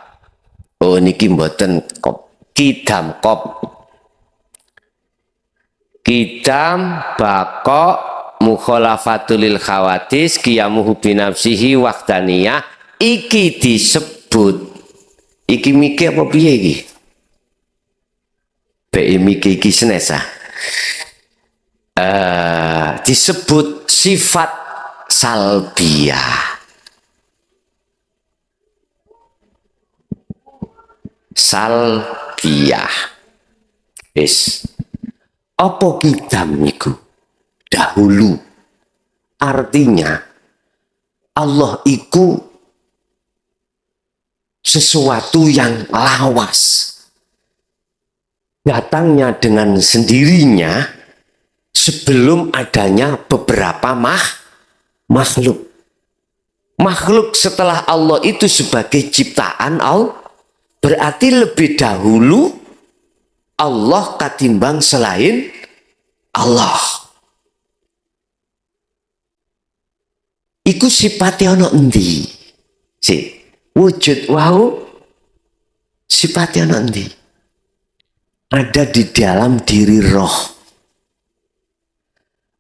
Oh niki mboten kop kidam kop kidam bakok mukhalafatul khawatis qiyamuhu binafsihi wahdaniyah. Iki disebut iki mikir apa piye iki? Be mikir iki senesa. Disebut sifat salbiyah. Salbiyah. Apa kidam niku? Dahulu. Artinya Allah iku sesuatu yang lawas. Datangnya dengan sendirinya sebelum adanya beberapa makhluk. Makhluk setelah Allah itu sebagai ciptaan Allah. Berarti lebih dahulu Allah katimbang selain Allah. Iku sifatnya ono endi? Wujud wau sifatnya ono endi? ada di dalam diri roh.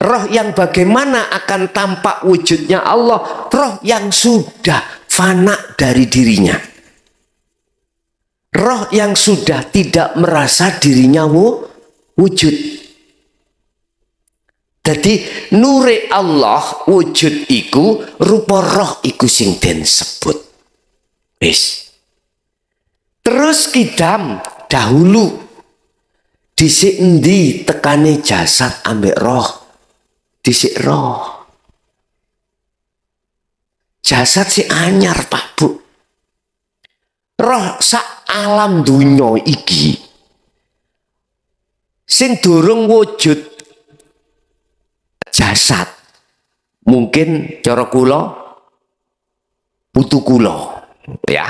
Roh yang bagaimana akan tampak wujudnya Allah? Roh yang sudah fana dari dirinya. Roh yang sudah tidak merasa dirinya wujud. Jadi nure Allah wujud iku rupa roh iku sing den sebut. Wis. Terus kidam dahulu dhisik endi tekane jasad ambek roh? Dhisik roh. Jasad si anyar Pak Bu. Roh sak alam dunya iki sing durung wujud jasad. Mungkin cara kula putu kula ya,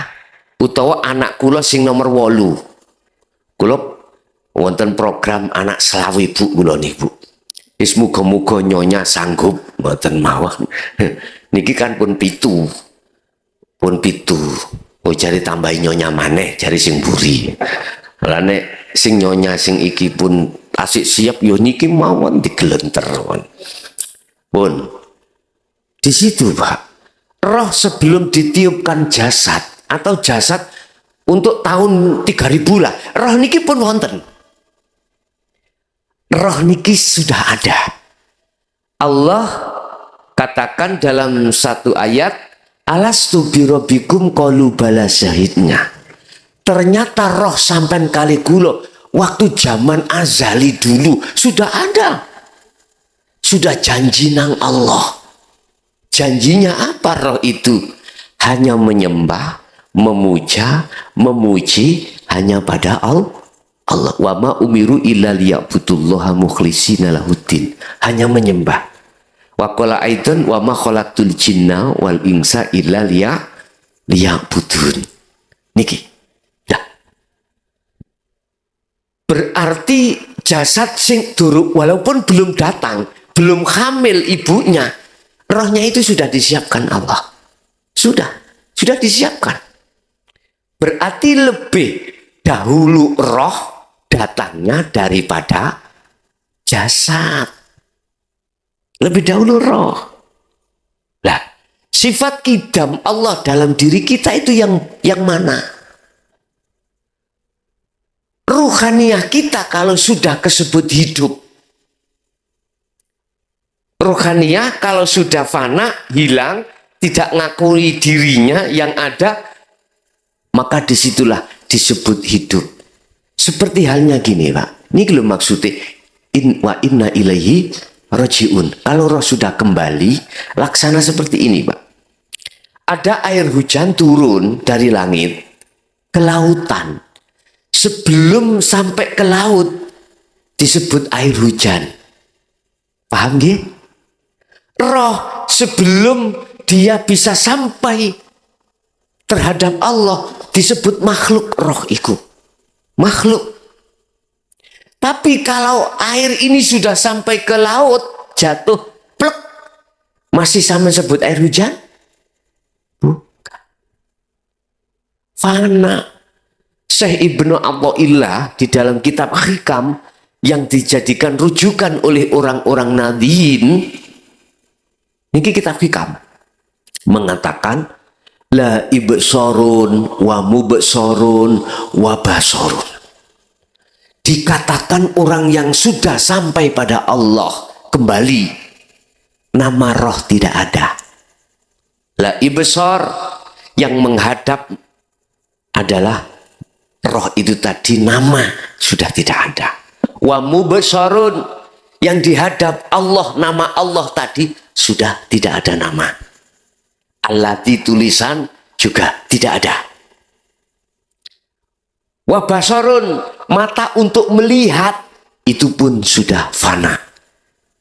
utawa anak kula sing nomor 8. Kula wonten program anak selawi Bu kula niku. Wis muga-muga nyonya sanggup mboten mawon. Niki kan pun 7. Pun 7. Oh cari tambahin nyonya maneh, cari sing buri. Lah nek sing nyonya sing iki pun asik siap yo niki mawon digelenter pun. Di situ Pak. Roh sebelum ditiupkan jasad atau jasad untuk tahun 3000 lah. Roh niki pun wonten. Roh niki sudah ada. Allah katakan dalam satu ayat, alastu birabbikum qalu bala syahidna. Ternyata roh sampai kali gulo waktu zaman azali dulu sudah ada. Sudah janji nang Allah. Janjinya apa roh itu? Hanya menyembah, memuja, memuji hanya pada Allah. Wa ma umiru illa liya'budullaha mukhlishina lahuddin. Hanya menyembah. Wa qala aidan wa ma khalaqtul jinna wal insa illa liya'budun. Niki. Ya. Berarti jasad sing durung walaupun belum datang, belum hamil ibunya, rohnya itu sudah disiapkan Allah. Sudah disiapkan. Berarti lebih dahulu roh datangnya daripada jasad. Lebih dahulu roh. Lah, sifat kidam Allah dalam diri kita itu yang mana? Ruhaniyah kita kalau sudah kesebut hidup. Ruhaniyah kalau sudah fana, hilang, tidak ngakui dirinya yang ada, maka disitulah disebut hidup. Seperti halnya gini Pak. Ini belum maksudnya wa inna ilaihi rojiun. Kalau roh sudah kembali, laksana seperti ini Pak. Ada air hujan turun dari langit ke lautan. Sebelum sampai ke laut disebut air hujan. Paham gak? Roh sebelum dia bisa sampai terhadap Allah disebut makhluk roh itu. Makhluk. Tapi kalau air ini sudah sampai ke laut, jatuh, plek, masih sama sebut air hujan? Bukan. Fana. Syekh Ibnu Athaillah di dalam kitab Hikam yang dijadikan rujukan oleh orang-orang Nadiyin, ini kitab Hikam, mengatakan, la ibsorun wa mubsorun wa basorun. Dikatakan orang yang sudah sampai pada Allah kembali, nama roh tidak ada. La ibsor yang menghadap adalah roh itu tadi, nama sudah tidak ada. Wa mubsarun yang dihadap Allah, nama Allah tadi sudah tidak ada nama. Allati tulisan juga tidak ada. Wa basarun mata untuk melihat itu pun sudah fana.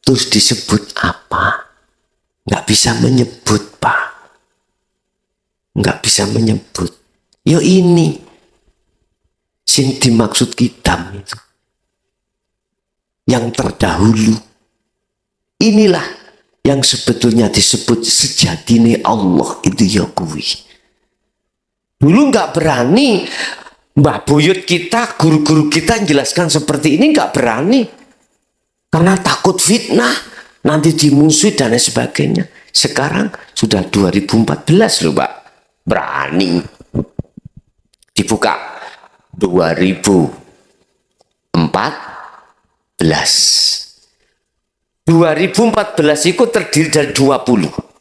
Terus disebut apa? Nggak bisa menyebut Pak. Nggak bisa menyebut. Yo ini sing dimaksud kitab itu yang terdahulu. Inilah yang sebetulnya disebut sejatine Allah itu ya kuwi. Dulu nggak berani Mbah buyut kita, guru-guru kita jelaskan seperti ini nggak berani. Karena takut fitnah, nanti dimusuhi dan lain sebagainya. Sekarang sudah 2014 loh Pak. Berani. Dibuka 2014. 2014 itu terdiri dari 20.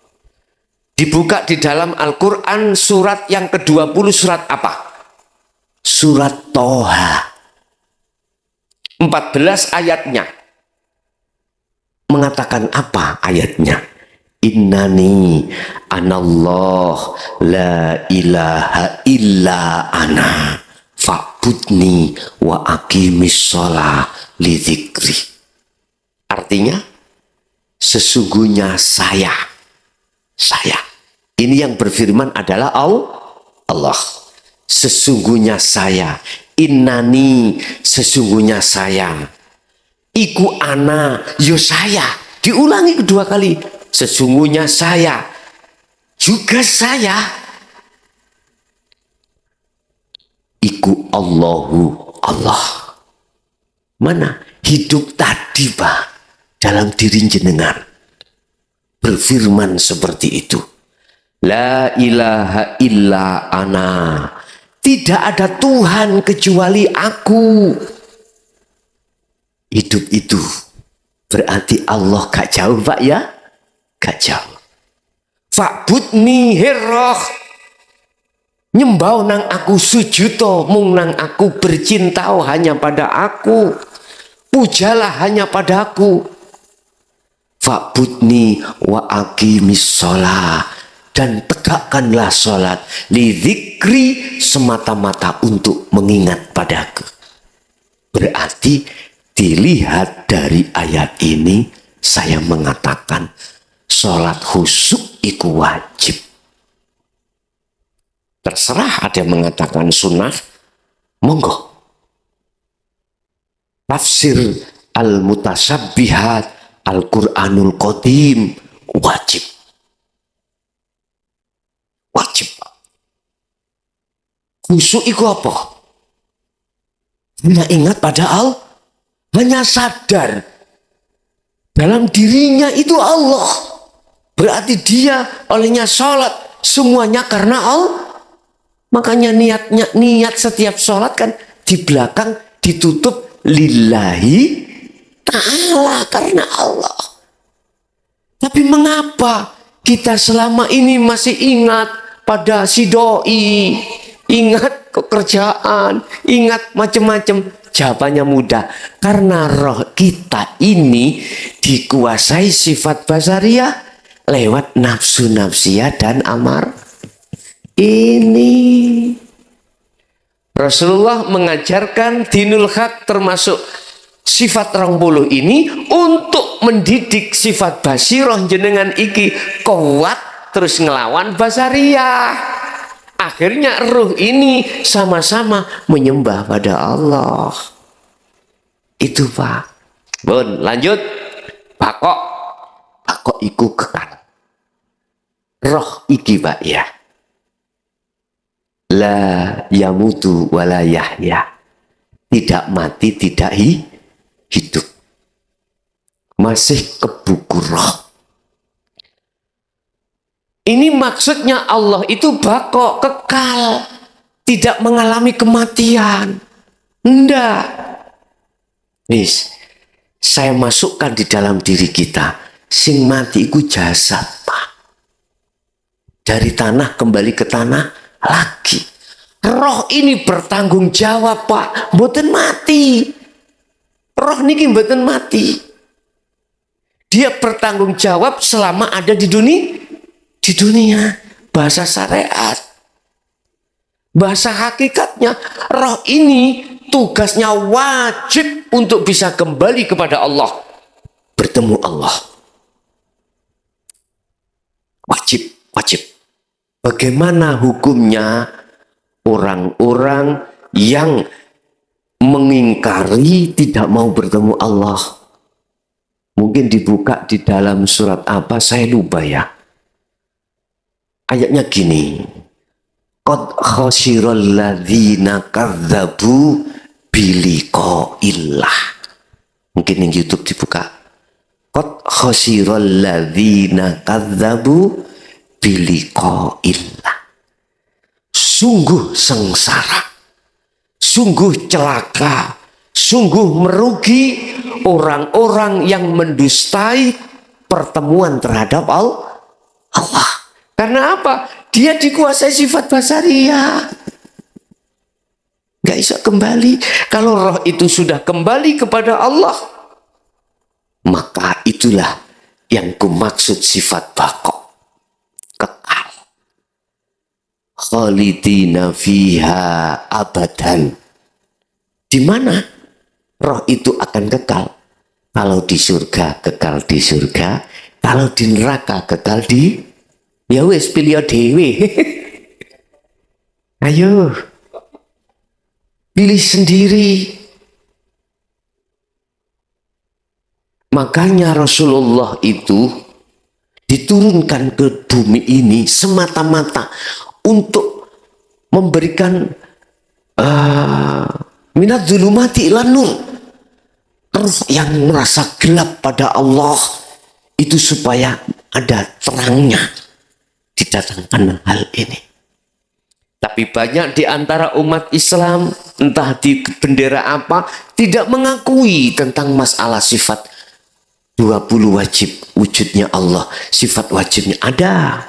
Dibuka di dalam Al-Quran surat yang ke-20 surat apa? Surat Toha. 14 ayatnya. Mengatakan apa ayatnya? Innani anallah la ilaha illa ana fa'budni wa aqimis sholah li dzikri. Artinya sesungguhnya saya. Ini yang berfirman adalah Allah. Sesungguhnya saya. Innani sesungguhnya saya. Iku ana yo saya. Diulangi kedua kali. Sesungguhnya saya. Juga saya. Iku Allahu Allah. Mana hidup tadi Pak dalam diri jenengan berfirman seperti itu. La ilaha illa ana. Tidak ada Tuhan kecuali aku. Hidup itu berarti Allah gak jauh Pak ya? Gak jauh. Fa'budni hirroh. Nyembau nang aku sujuto. Mung nang aku bercintau hanya pada aku. Pujalah hanya pada aku. Fa'budni wa aqimis sholah. Dan tegakkanlah sholat. Li dzikri semata-mata untuk mengingat padaku. Berarti dilihat dari ayat ini, saya mengatakan sholat khusyuk itu wajib. Terserah ada yang mengatakan sunnah, monggo. Tafsir al-mutasabbihat Al-Quranul Qadim wajib. Wajib. Khusyuk itu apa? Hanya ingat pada Allah. Hanya sadar dalam dirinya itu Allah. Berarti dia olehnya sholat semuanya karena Allah. Makanya niat setiap sholat kan di belakang ditutup lillahi ta'ala karena Allah. Tapi mengapa kita selama ini masih ingat pada si doi, ingat pekerjaan, ingat macam-macam? Jawabannya mudah, karena roh kita ini dikuasai sifat basariah lewat nafsu nafsiyah dan amar. Ini Rasulullah mengajarkan dinul haq termasuk sifat 20 ini untuk mendidik sifat basiroh jenengan iki kuat terus ngelawan basariah. Akhirnya ruh ini sama-sama menyembah pada Allah. Itu Pak. Bun, lanjut. Bakok iku kekal. Roh iki Pak ya. La yamutu wala yahya. Tidak mati, tidak hidup. Masih kebuku roh. Ini maksudnya Allah itu bakok, kekal. Tidak mengalami kematian. Enggak. Nis, saya masukkan di dalam diri kita. Sing mati itu jasad Pak. Dari tanah kembali ke tanah lagi. Roh ini bertanggung jawab Pak. Mboten mati. Roh niki mboten mati. Dia bertanggung jawab selama ada di dunia. Di dunia, bahasa syariat, bahasa hakikatnya, roh ini tugasnya wajib untuk bisa kembali kepada Allah, bertemu Allah. Wajib. Bagaimana hukumnya orang-orang yang mengingkari tidak mau bertemu Allah? Mungkin dibuka di dalam surat apa, saya lupa ya. Ayatnya gini, qad khasiral ladzina kadzdzabu biliqa'illah. Mungkin yang YouTube dibuka. Qad khasiral ladzina kadzdzabu biliqa'illah. Sungguh sengsara, sungguh celaka, sungguh merugi orang-orang yang mendustai pertemuan terhadap Allah. Karena apa? Dia dikuasai sifat basariyah. Gak bisa kembali. Kalau roh itu sudah kembali kepada Allah, maka itulah yang kumaksud sifat baqo, kekal. Khalidina fiha abadan. Di mana roh itu akan kekal? Kalau di surga kekal di surga, kalau di neraka kekal di, ya wes pilih dewe. Ayo pilih sendiri. Makanya Rasulullah itu diturunkan ke bumi ini semata-mata untuk memberikan minat zulumati ilan nur, yang merasa gelap pada Allah itu supaya ada terangnya, didatangkan hal ini. Tapi banyak di antara umat Islam, entah di bendera apa, tidak mengakui tentang masalah sifat 20 wajib wujudnya Allah. Sifat wajibnya ada.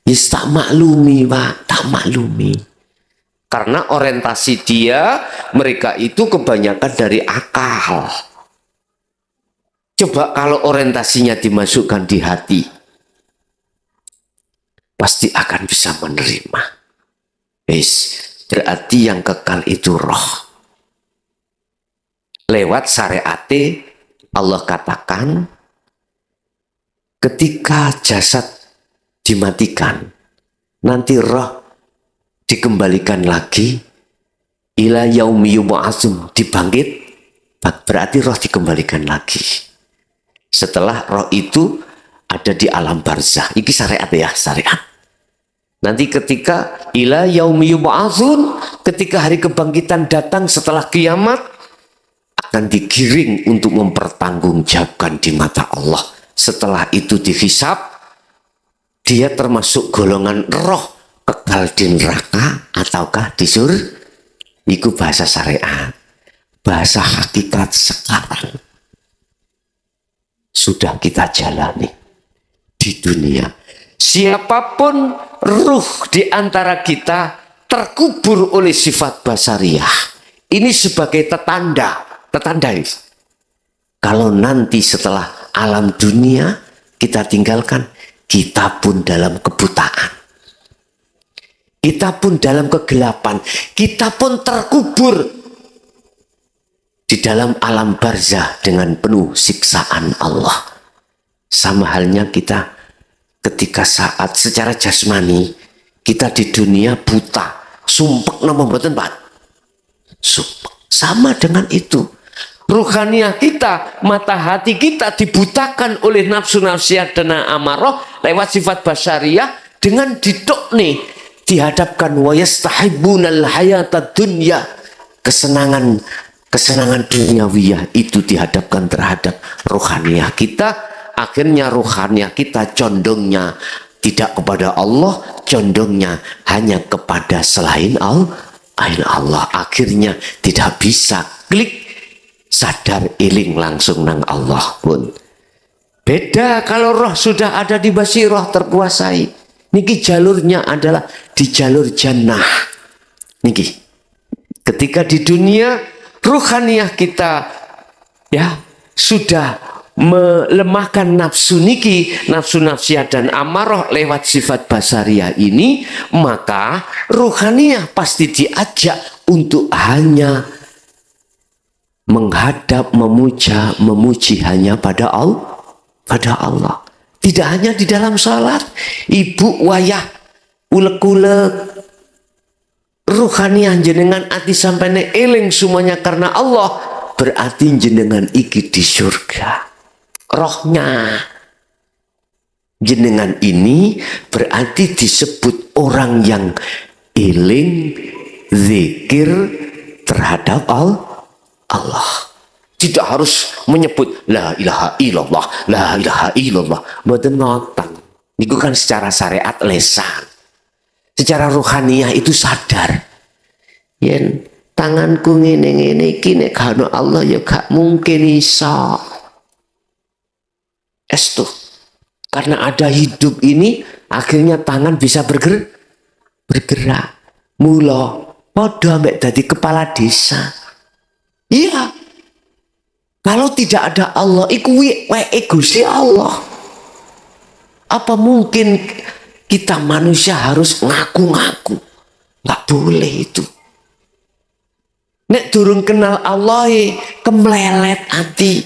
Yes, tak maklumi, Pak, tak maklumi. Karena orientasi dia, mereka itu kebanyakan dari akal. Coba kalau orientasinya dimasukkan di hati, pasti akan bisa menerima. Berarti yang kekal itu roh. Lewat syariat Allah katakan, ketika jasad dimatikan, nanti roh dikembalikan lagi ila yaumi yub'atsun, dibangkit, berarti roh dikembalikan lagi. Setelah roh itu ada di alam barzah. Ini syariat ya, syariat. Nanti ketika ila yaumi yub'atsun, ketika hari kebangkitan datang setelah kiamat, akan digiring untuk mempertanggungjawabkan di mata Allah. Setelah itu dihisab, dia termasuk golongan roh kekal di neraka ataukah di surga. Itu bahasa syariat. Bahasa hakikat sekarang sudah kita jalani di dunia. Siapapun ruh di antara kita terkubur oleh sifat basariyah, ini sebagai tetanda kalau nanti setelah alam dunia kita tinggalkan, kita pun dalam kebutaan, kita pun dalam kegelapan, kita pun terkubur di dalam alam barzah dengan penuh siksaan Allah. Sama halnya kita ketika saat secara jasmani kita di dunia buta, sumpek nama mboten Pak, sumpek. Sama dengan itu ruhaniah kita, mata hati kita dibutakan oleh nafsu-nafsiat dan amarah lewat sifat basyariyah dengan didokne, dihadapkan wa yastahibbunal hayatad dunya, kesenangan duniawiyah itu dihadapkan terhadap ruhaniah kita. Akhirnya ruhaniah kita condongnya tidak kepada Allah, condongnya hanya kepada selain Allah. Akhirnya tidak bisa klik sadar iling langsung nang Allah pun. Beda kalau roh sudah ada di basirah terkuasai. Niki jalurnya adalah di jalur jannah. Niki ketika di dunia ruhaniah kita ya sudah melemahkan nafsu niki, nafsu nafsiat dan amarah lewat sifat basariyah ini, maka ruhaniah pasti diajak untuk hanya menghadap, memuji hanya pada Allah. Tidak hanya di dalam salat, ibu wayah ulek-ulek ruhaniah jenengan ati sampai eling semuanya karena Allah, berarti jenengan iki di surga. Rohnya jenengan ini berarti disebut orang yang eling zikir terhadap Allah. Tidak harus menyebut la ilaha illallah, la ilaha illallah. Mboten ngoten. Niku kan secara syariat lesan. Secara rohaniah itu sadar. Yen tanganku ngene-ngene iki nek gak ono Allah ya gak mungkin iso. Estu. Karena ada hidup ini akhirnya tangan bisa bergerak. Mula padha ambek dadi kepala desa. Iya. Kalau tidak ada Allah iku weke Gusti Allah. Apa mungkin kita manusia harus ngaku-ngaku? Nggak boleh itu. Nek durung kenal Allah kemlelet hati.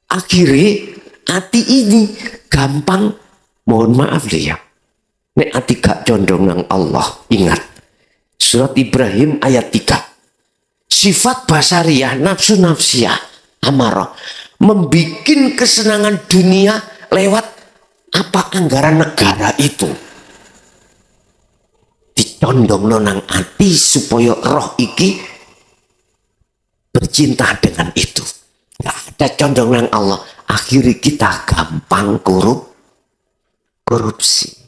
Akhirnya hati ini gampang, mohon maaf ya. Nek hati gak condong nang Allah, ingat. Surat Ibrahim ayat 3. Sifat basariah, nafsu nafsiyah, amarah. Membikin kesenangan dunia lewat apa anggaran negara itu. Dicondong nang hati supaya roh iki bercinta dengan itu. Gak ada condong nang Allah. Akhirnya kita gampang korupsi.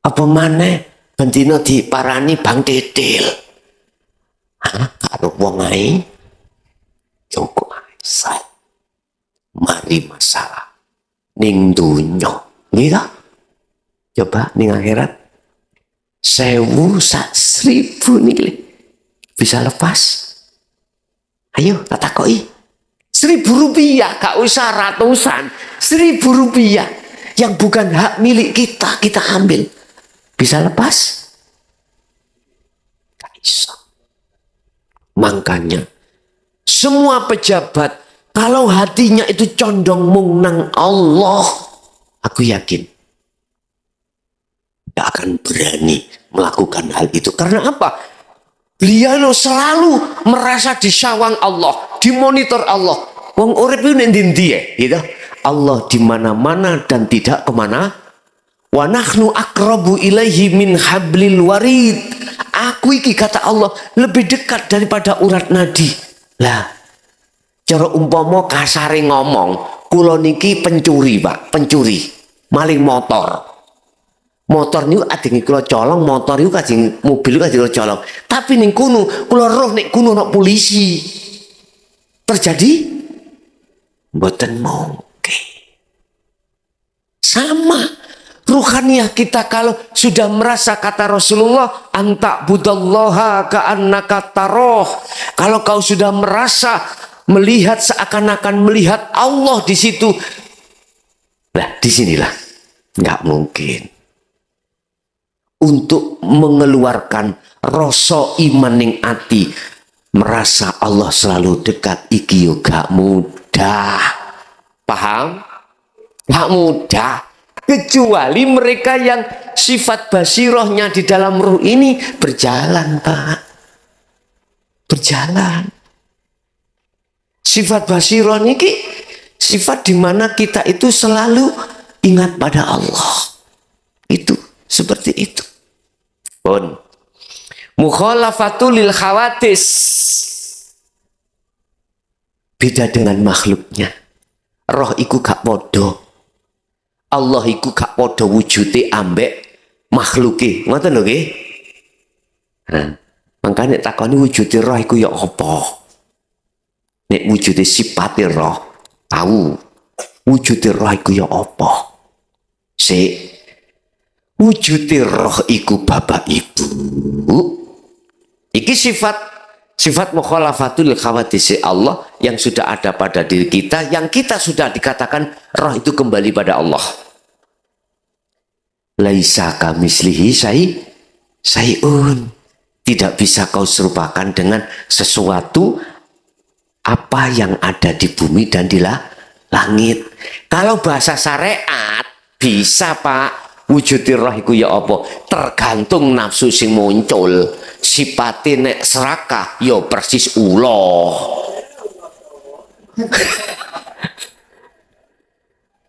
Apa maneh bendina diparani Bang Didil. Karo wong ae cukup ae. Mari masalah ning dunya. Nggih ta? Coba ning akhirat 1000 sak 1000 niki bisa lepas. Ayo tak takoki. 1000 rupiah, gak usah ratusan. 1000 rupiah yang bukan hak milik kita, kita ambil. Bisa lepas? Gak bisa. Makanya semua pejabat kalau hatinya itu condong mung nang Allah, aku yakin gak akan berani melakukan hal itu. Karena apa? Beliau selalu merasa disawang Allah, dimonitor Allah. Wong urip itu nek ndi gitu. Allah di mana-mana dan tidak kemana. Wa nahnu aqrabu ilaihi min hablil warid. Aku iki kata Allah lebih dekat daripada urat nadi. Lah, cara umpama kasare ngomong, kula niki pencuri, Pak, pencuri, maling motor. Motor niku adenge kula colong, motor niku kajeng mobil kajeng kula colong. Tapi ning kono kula roh nek kono ana polisi. Terjadi? Mboten mungkin. Sama ruhaniah kita kalau sudah merasa kata Rasulullah anta budallaha ka'annaka taroh. Kalau kau sudah merasa melihat seakan-akan melihat Allah di situ. Nah, disinilah nggak mungkin. Untuk mengeluarkan rasa iman ning ati, merasa Allah selalu dekat, iki yo gak mudah. Paham? Gak mudah. Kecuali mereka yang sifat basirohnya di dalam ruh ini berjalan, Pak. Berjalan. Sifat basiroh niki sifat di mana kita itu selalu ingat pada Allah. Itu seperti itu. Pun mukhalafatul lil khawatis. Beda dengan makhluknya. Roh iku gak podo. Allah iku gak podo wujude ambek makhluke. Ngoten lho nggih. Nah, makane takoni wujude roh iku ya apa? Nek wujude sipate roh, tahu. Wujude roh iku ya apa? Sik. Wujude roh iku bapak ibu. Iki sifat mukhalafatul khawatis Allah yang sudah ada pada diri kita, yang kita sudah dikatakan roh itu kembali pada Allah. Laisa kamislihi syai'un. Tidak bisa kau serupakan dengan sesuatu apa yang ada di bumi dan di langit. Kalau bahasa syariat bisa, Pak. Wujud roh iku ya apa? Tergantung nafsu sing muncul. Sipate nek serakah ya persis ula.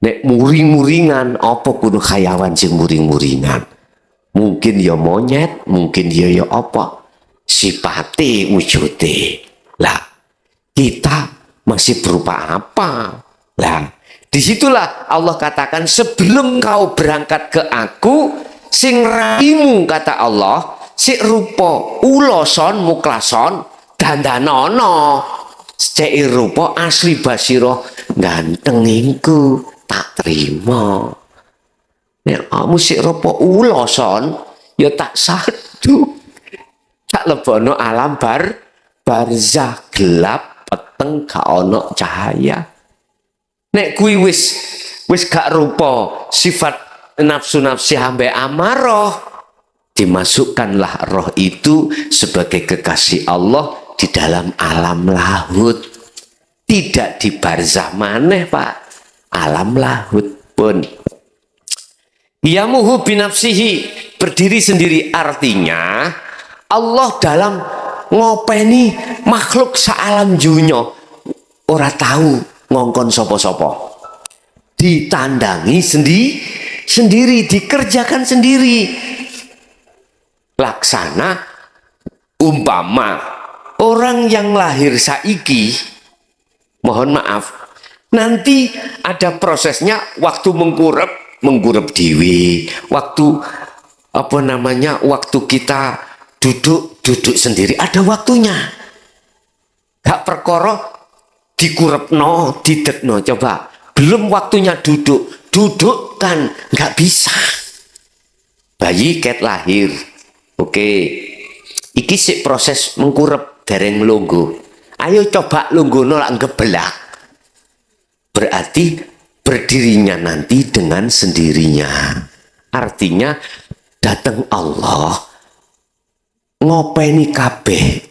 Nek muring-muringan apa kudu khayawan sing muring-muringan. mungkin ya monyet, mungkin ya apa, sifate wujude. Lah, kita masih berupa apa? Lah, disitulah Allah katakan, sebelum kau berangkat ke aku, sing raimu, kata Allah, si rupa uloson muklason dandanono, cek rupa asli basiro gantenginku tak terima. Nek kamu si rupa uloson ya tak sadu, tak lebono alam barzah gelap peteng gak ono cahaya. Nek kui wis gak rupa sifat nafsu ambek amarah, dimasukkanlah roh itu sebagai kekasih Allah di dalam alam lahut, tidak di barzah maneh Pak, alam lahut pun. Yamuhu binafsihi, berdiri sendiri, artinya Allah dalam ngopeni makhluk saalam junyo ora tahu ngongkon sopo-sopo, ditandangi sendiri, dikerjakan sendiri. Laksana umpama orang yang lahir saiki, mohon maaf, nanti ada prosesnya, waktu mengkurep dewi, waktu apa namanya, waktu kita duduk sendiri ada waktunya. Gak perkara dikurepno, didekno, coba belum waktunya duduk kan gak bisa. Bayi ket lahir, oke, iki sik proses mengkurep dereng lungguh. Ayo coba lungguhno lak ngebelak. Berarti berdirinya nanti dengan sendirinya. Artinya datang Allah ngopeni kabeh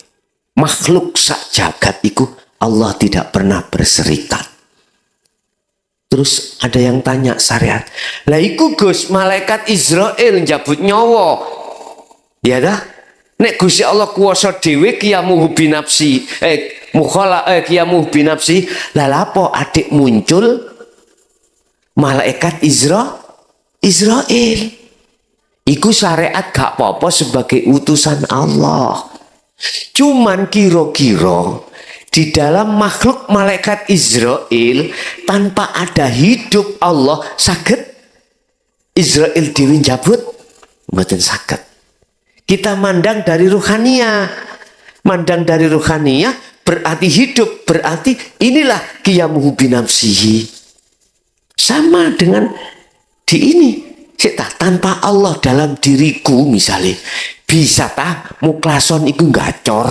makhluk sak jagat iku, Allah tidak pernah berserikat. Terus ada yang tanya syariat, lah iku Gus, malaikat Israel njabut nyawa, ya dah? Nek Gusti Allah kuwasa dhewe qiyamuhu binafsi, qiyamuhu binafsi, lah lapo adik muncul malaikat Israel? Iku syariat gak apa-apa sebagai utusan Allah. Cuman kira-kira di dalam makhluk malaikat Israel tanpa ada hidup Allah saged Israel dewi njabut? Mboten saged. Kita mandang dari ruhaniyah. Mandang dari ruhaniyah berarti hidup, berarti inilah qiyamuhu binafsihi. Sama dengan di ini. Tanpa Allah dalam diriku misalnya, bisa tak muklason iku gacor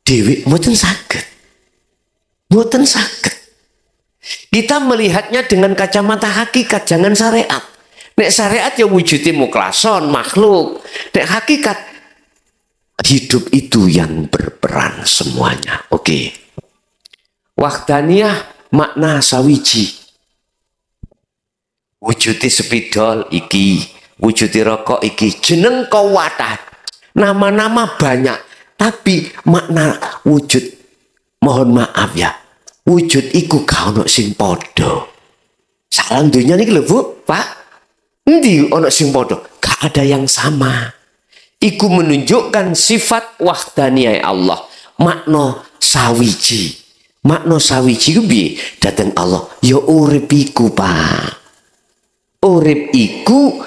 dewi, mboten saged. Mboten saged. Kita melihatnya dengan kacamata hakikat, jangan syariat. Nek syariat ya wujudnya muklason makhluk. Nek hakikat hidup itu yang berperan semuanya. Oke. Wahdaniyah makna sawiji. Wujudnya sepidol iki, wujudnya rokok iki, jeneng kawatah, nama-nama banyak, tapi makna wujud, mohon maaf ya, wujud iku gak ono sing podo. Salam dunia niki lho Bu, Pak, endi ono sing podo? Gak ada yang sama. Iku menunjukkan sifat wahdaniyah Allah, makna sawiji. Makna sawiji ku piye? Dateng Allah, ya urip iku Pak. Urip iku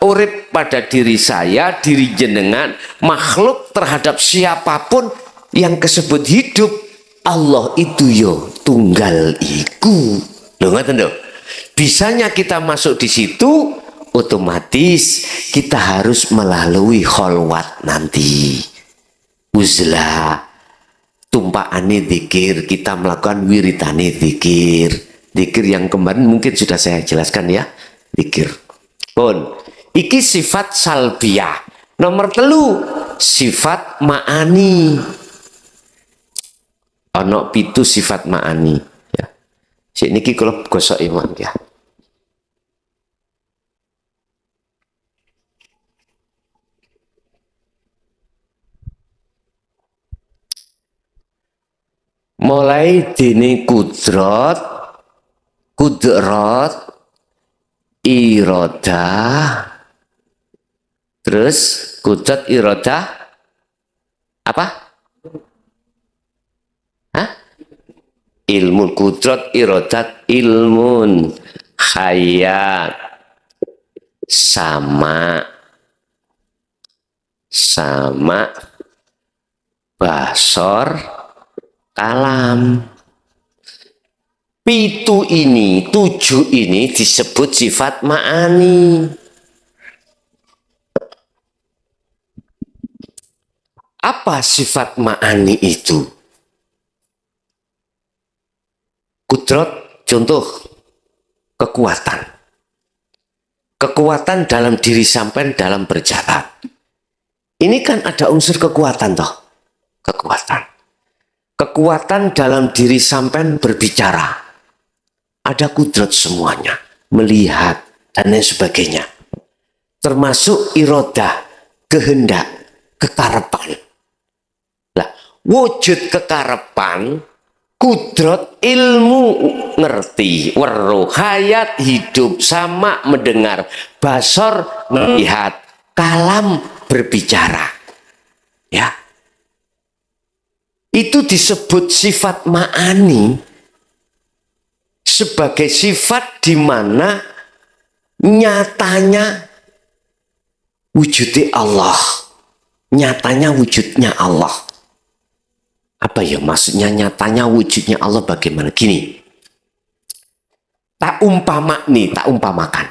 urip pada diri saya, diri jenengan, makhluk terhadap siapapun yang kesebut hidup. Allah itu yo tunggal iku. Lho ngoten lho. Bisanya kita masuk di situ, otomatis kita harus melalui kholwat nanti. Uzlah, tumpaane zikir, kita melakukan wiridane zikir. Zikir yang kemarin mungkin sudah saya jelaskan ya. Zikir pun iki sifat salbiyah. Nomor 3 sifat ma'ani. Ono 7 sifat ma'ani ya. Sik niki kula gosok iman ya. Mulai dini kudrat, iradah, Terus kudrat iradah apa? Hah? Ilmun, kudrat iradat ilmun, hayat, sama basor, kalam. Tujuh ini disebut sifat ma'ani. Apa sifat ma'ani itu? Kudrat, contoh, kekuatan. Kekuatan dalam diri sampean dalam berjalan. Ini kan ada unsur kekuatan toh. Kekuatan dalam diri sampean berbicara. Ada kudrat semuanya. Melihat dan lain sebagainya. Termasuk irodah, kehendak, kekarepan. Lah, wujud kekarepan, kudrat ilmu ngerti, weruh, hayat hidup, sama mendengar, basor melihat, kalam berbicara. Ya. Itu disebut sifat ma'ani sebagai sifat di mana nyatanya wujudnya Allah. Nyatanya wujudnya Allah. Apa ya maksudnya nyatanya wujudnya Allah bagaimana? Gini. Tak umpamakan.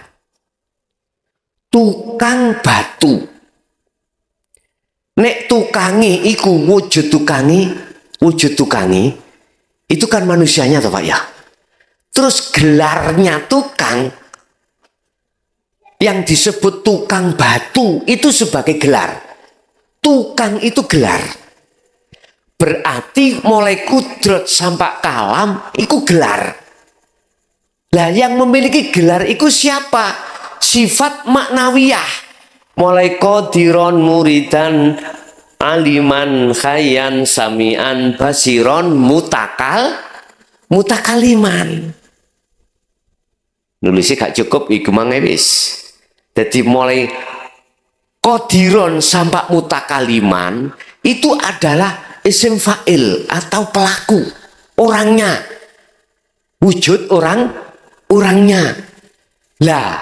Tukang batu. Nek tukangi iku wujud tukangi itu kan manusianya toh Pak ya. Terus gelarnya tukang yang disebut tukang batu itu sebagai gelar. Tukang itu gelar. Berarti mulai kudrat sampai kalam itu gelar. Lah yang memiliki gelar itu siapa? Sifat maknawiyah. Mulai qadiron muridan aliman khayan samian basiron mutakaliman. Nulisnya gak cukup iku mangewis. Jadi mulai qadiron sampai mutakaliman itu adalah isim fa'il atau pelaku orangnya. Wujud orangnya. Lah,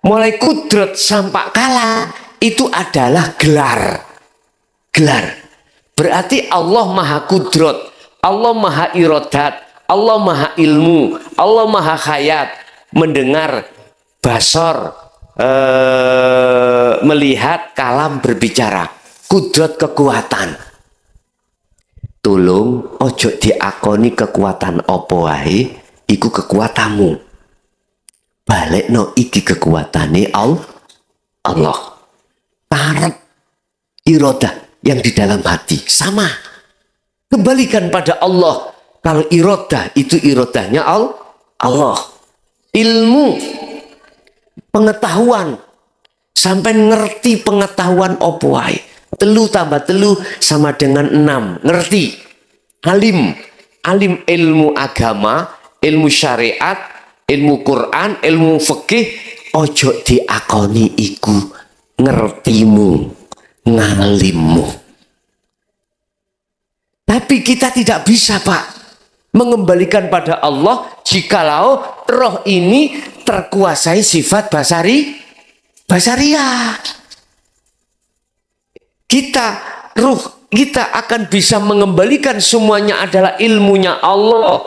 mulai kudrat sampai kalam itu adalah gelar. Berarti Allah maha kudrat, Allah maha irodat, Allah maha ilmu, Allah maha hayat, mendengar, basor, melihat, kalam berbicara. Kudrat kekuatan. Tolong ojo diakoni kekuatan opo wae, iku kekuatanmu. Balik no iki kekuatannya Allah. Tarap irodah yang di dalam hati sama. Kembalikan pada Allah. Kalau irodah itu irodahnya Allah. Ilmu, pengetahuan, sampai ngerti pengetahuan opo wae. 3 tambah 3 sama dengan 6. Ngerti. Alim ilmu agama, ilmu syariat, ilmu Quran, ilmu fikih, ojo diakoni iku ngertimu, ngalimmu. Tapi kita tidak bisa Pak mengembalikan pada Allah jikalau roh ini terkuasai sifat basariah. Ruh kita akan bisa mengembalikan semuanya adalah ilmunya Allah.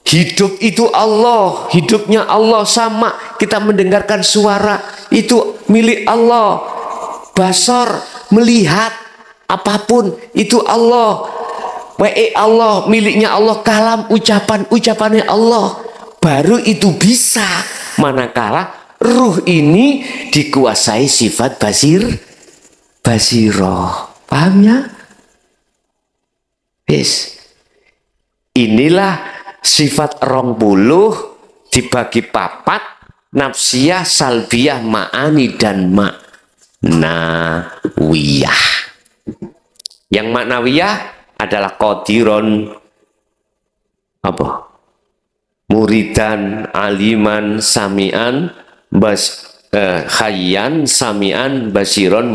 Hidup itu Allah, hidupnya Allah sama. Kita mendengarkan suara itu milik Allah. Basar, melihat apapun itu Allah. Allah, miliknya Allah. Kalam, ucapannya Allah. Baru itu bisa. Manakala ruh ini dikuasai sifat basiroh. Paham ya? Yes. Inilah sifat 20 dibagi 4, nafsiyah, salbiyah, ma'ani dan maknawiyah. Yang maknawiyah adalah qadiron muridan, aliman, samian, Hayyan samian basiron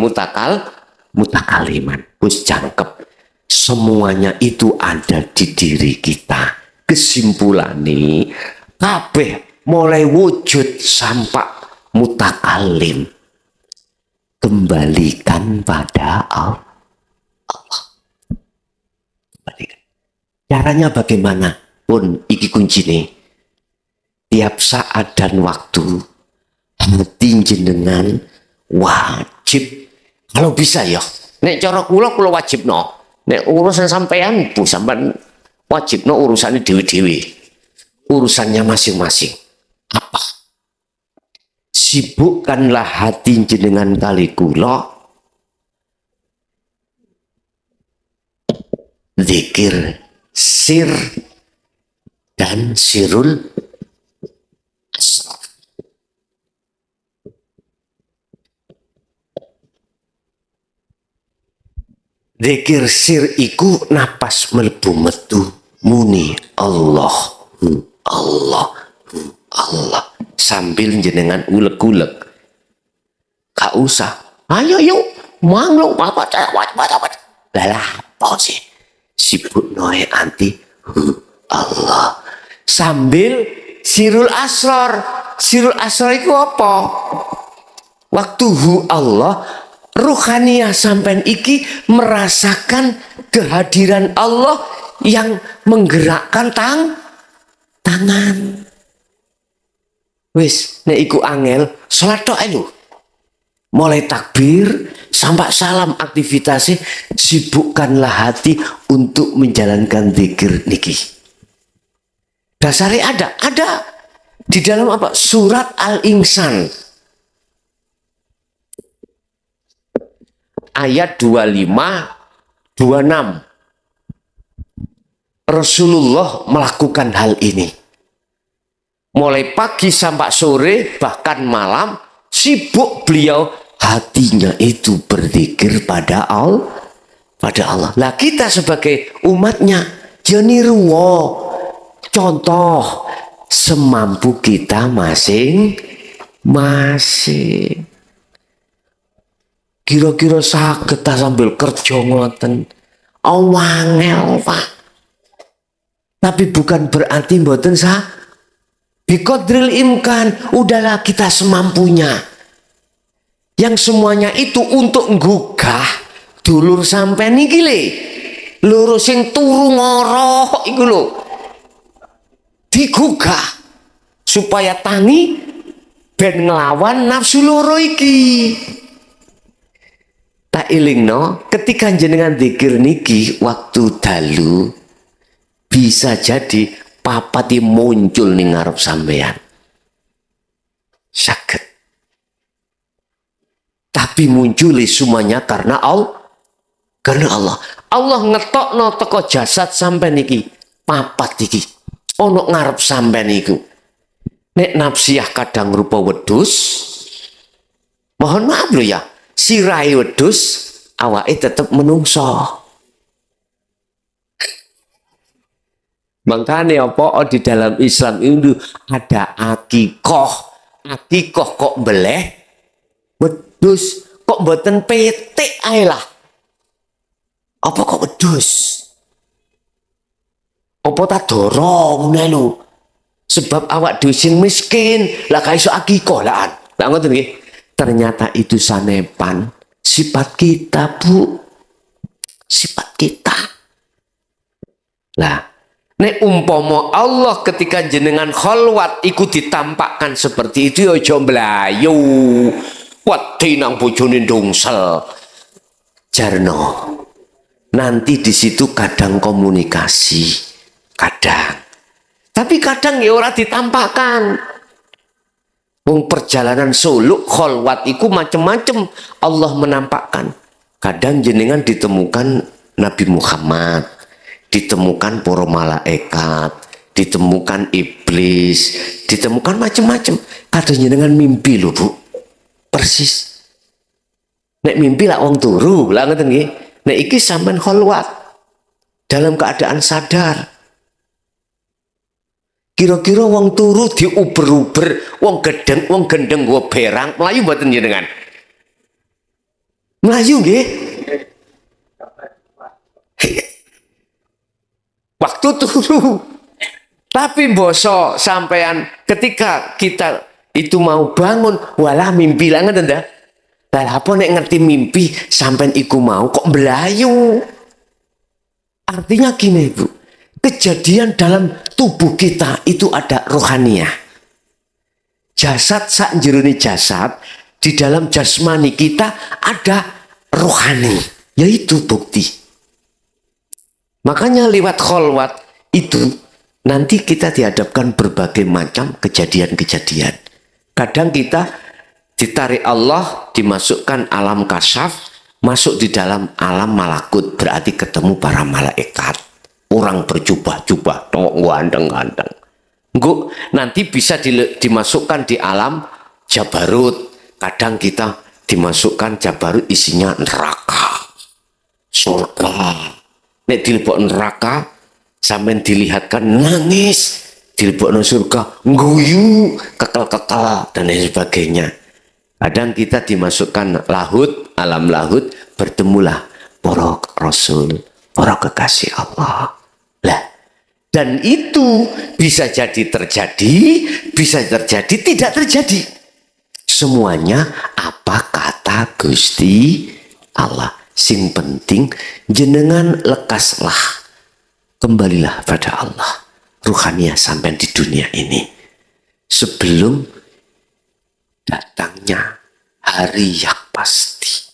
mutakaliman. Wis jangkep. Semuanya itu ada di diri kita. Kesimpulannya kabeh mulai wujud sampai mutakalim. Kembalikan pada Allah. Kembalikan. Caranya bagaimana? Pun iki kuncine. Tiap saat dan waktu hati jenengan wajib, kalau bisa ya. Nek cara kula wajib no. Nek urusan sampean bu sampean wajib no urusannya dewi-dewi. Urusannya masing-masing. Apa? Sibukkanlah hati jenengan kali kula zikir sir dan sirul asrar. Zikir sir iku napas mlebu metu muni Allah Allah Allah sambil jenengan ulek-ulek. Gak usah. Ayo yuk manglung apa apa sih sibuk noe anti Allah sambil sirul asrar. Sirul asrar itu apa? Waktu Allah ruhaniyah sampean iki merasakan kehadiran Allah yang menggerakkan tangan. Wis nek iku angel salat tok ae. Mulai takbir sampai salam aktivitasnya, sibukkanlah hati untuk menjalankan zikir niki. Dasarnya ada di dalam apa? Surat Al-Insan ayat 25 26. Rasulullah melakukan hal ini. Mulai pagi sampai sore bahkan malam sibuk beliau hatinya itu berzikir pada Allah. Lah kita sebagai umatnya jeniruwo contoh semampu kita masing-masing. Kira-kira saged ta sambil kerja ngoten. Wangel, Pak. Tapi bukan berarti mboten sah. Biqadril imkan, udahlah kita semampunya. Yang semuanya itu untuk nggugah dulur sampai niki le. Loro sing turu ngorok iku lho. Digugah supaya tangi ben nglawan nafsu loro iki. Tak ilingno ketika jenengan zikir niki waktu dalu bisa jadi papati muncul ning ngarep sampean. Saged. Tapi muncul semuanya karena Allah. Karena Allah. Allah ngetokno teko jasad sampean iki papat iki. Ono ngarep sampean iku. Nek nafsiyah kadang rupa wedhus. Mohon maaf lho ya. Sirai wedhus, awake tetep menungso. Makanya apa di dalam Islam itu ada akikoh. Akikoh kok beleh wedhus, kok mboten petik ae lah. Apa kok wedhus? Apa tak dorong ngene lho. Sebab awak dhewe sing miskin, lah ka iso akikoh lah. Lah ngoten nggih. Ternyata itu sanepan sifat kita, Bu. Sifat kita. Lah, nek umpama Allah ketika jenengan kholwat iku ditampakkan seperti itu ya aja mlayu. Wedi nang bojone ndungsel. Jarno. Nanti di situ kadang komunikasi, kadang. Tapi kadang ya ora ditampakkan. Wong perjalanan suluk kholwat iku macem-macem Allah menampakkan. Kadang jenengan ditemukan Nabi Muhammad, ditemukan para malaikat, ditemukan iblis, ditemukan macem-macem. Kadang jenengan mimpi lho, Bu. Persis. Nek mimpi lah wong turu, lah ngoten nggih. Nek iki sampean kholwat dalam keadaan sadar. Kira-kira wong turu diuber-uber, wong gendeng gua berang, melayu mboten jenengan? Melayu nggih. Waktu turu. Tapi boso sampean ketika kita itu mau bangun, walah mimpi lah ngeten dah. Lah apa nek ngerti mimpi sampean iku mau kok melayu? Artinya gini, Bu. Kejadian dalam tubuh kita itu ada rohaniah. Jasad sak jerone jasad, di dalam jasmani kita ada rohani, yaitu bukti. Makanya lewat kholwat itu nanti kita dihadapkan berbagai macam kejadian-kejadian. Kadang kita ditarik Allah, dimasukkan alam kasyaf, masuk di dalam alam malakut, berarti ketemu para malaikat. Orang berjubah-jubah, ganteng-ganteng. Nanti bisa dimasukkan di alam Jabarut. Kadang kita dimasukkan Jabarut isinya neraka, surga. Nek dilebok neraka, sampai dilihatkan nangis. Dilebok surga, guyu, kekal-kekal, dan lain sebagainya. Kadang kita dimasukkan lahut, alam lahut, bertemulah para rasul, para kekasih Allah. Lah, dan itu bisa jadi terjadi, bisa terjadi, tidak terjadi. Semuanya apa kata Gusti Allah. Sing penting jenengan lekaslah, kembalilah pada Allah. Ruhaniah sampai di dunia ini sebelum datangnya hari yang pasti.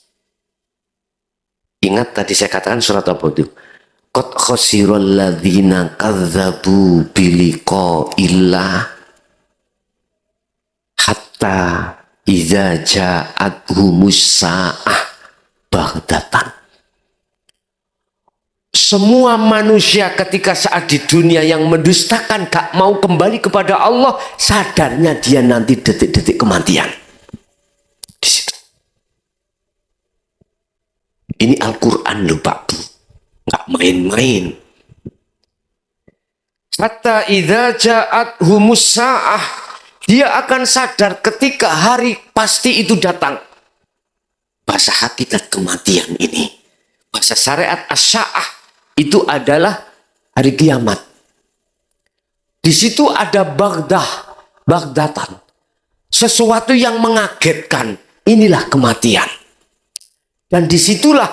Ingat tadi saya katakan surat apa itu? Qad khasiral ladzina kadzdzabu biliqa'illah hatta idza ja'athumus sa'ah baghtatan. Semua manusia ketika saat di dunia yang mendustakan, gak mau kembali kepada Allah, sadarnya dia nanti detik-detik kematian. Di situ. Ini Al-Quran loh Pak Bu, gak main-main. Hatta idza ja'athumus sa'ah, dia akan sadar ketika hari pasti itu datang. Bahasa hakikat kematian ini, bahasa syariat as-sa'ah, itu adalah hari kiamat. Di situ ada baghdatan, sesuatu yang mengagetkan. Inilah kematian. Dan disitulah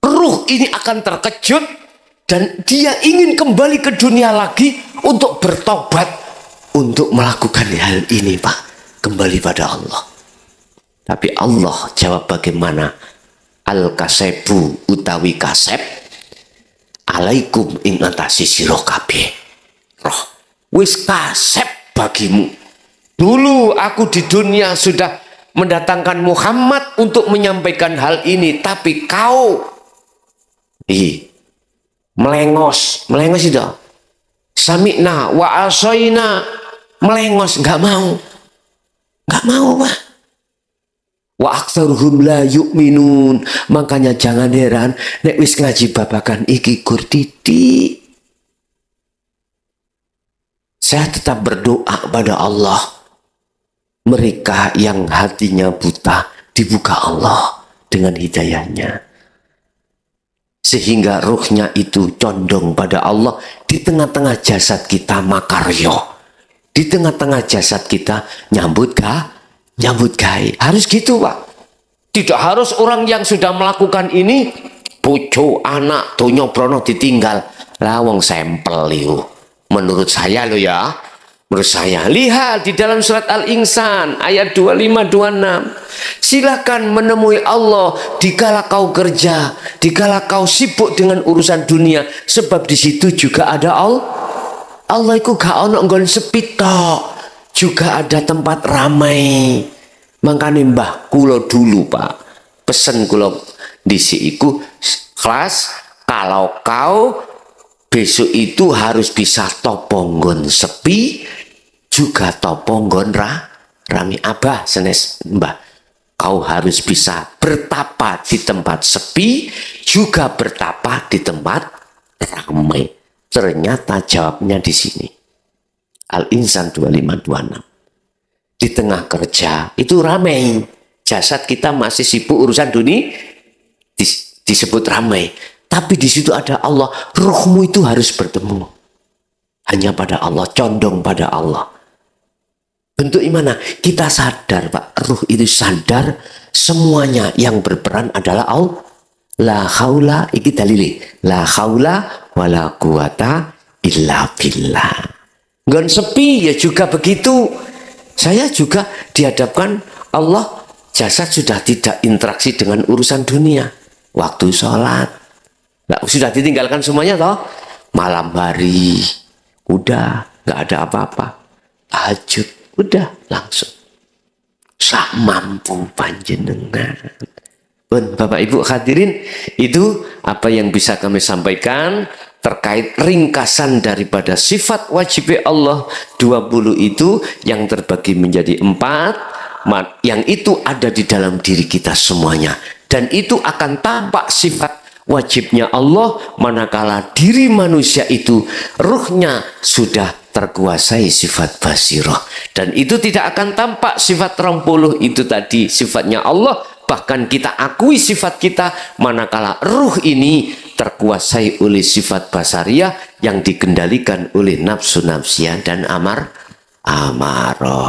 ruh ini akan terkejut dan dia ingin kembali ke dunia lagi untuk bertobat, untuk melakukan hal ini Pak, kembali pada Allah. Tapi Allah jawab bagaimana? Al-kasebu utawi kasep alaikum ing atasi sira kabeh. Roh wis kasep bagimu. Dulu aku di dunia sudah mendatangkan Muhammad untuk menyampaikan hal ini, tapi kau melengos itu. Sami'na wa asoina, melengos, nggak mau Pak. Wa aktsaruhum la yu'minun. Makanya jangan heran nek wis ngaji babakan iki gur titik. Saya tetap berdoa pada Allah. Mereka yang hatinya buta dibuka Allah dengan hidayahnya. Sehingga ruhnya itu condong pada Allah. Di tengah-tengah jasad kita makaryo. Di tengah-tengah jasad kita nyambut gawe. Harus gitu Pak. Tidak harus orang yang sudah melakukan ini bojo anak donya brono ditinggal. Lah wong sampel itu. Menurut saya loh ya. Menurut saya, lihat di dalam surat Al-Insan ayat 25-26. Silakan menemui Allah dikala kau kerja, dikala kau sibuk dengan urusan dunia, sebab di situ juga ada Allah. Allah itu gak ono nggon sepi tok. Juga ada tempat ramai. Makanya mbah kulo dulu Pak, pesen kulo disiku kelas, kalau kau besok itu harus bisa toponggon sepi, juga toponggon rami. Abah senes mbah, kau harus bisa bertapa di tempat sepi, juga bertapa di tempat ramai. Ternyata jawabnya di sini. Al-Insan 2526. Di tengah kerja itu ramai, jasad kita masih sibuk urusan dunia, disebut ramai. Tapi di situ ada Allah, ruhmu itu harus bertemu hanya pada Allah, condong pada Allah. Bentuk mana? Kita sadar, Pak, ruh itu sadar semuanya yang berperan adalah Allah. La haula, iki dalili. La haula wala quwata illa billah. Ngon sepi ya juga begitu. Saya juga dihadapkan Allah, jasad sudah tidak interaksi dengan urusan dunia. Waktu sholat, sudah ditinggalkan semuanya toh. Malam hari, udah nggak ada apa-apa. Tahajud, udah langsung. Sak mampu panjenengan. Bapak Ibu hadirin, itu apa yang bisa kami sampaikan terkait ringkasan daripada sifat wajib Allah 20 itu yang terbagi menjadi 4, yang itu ada di dalam diri kita semuanya, dan itu akan tampak sifat wajibnya Allah manakala diri manusia itu ruhnya sudah terkuasai sifat basiroh, dan itu tidak akan tampak sifat 30 itu tadi sifatnya Allah. Bahkan kita akui sifat kita manakala ruh ini terkuasai oleh sifat basariah yang dikendalikan oleh nafsu nafsiyah dan amarah.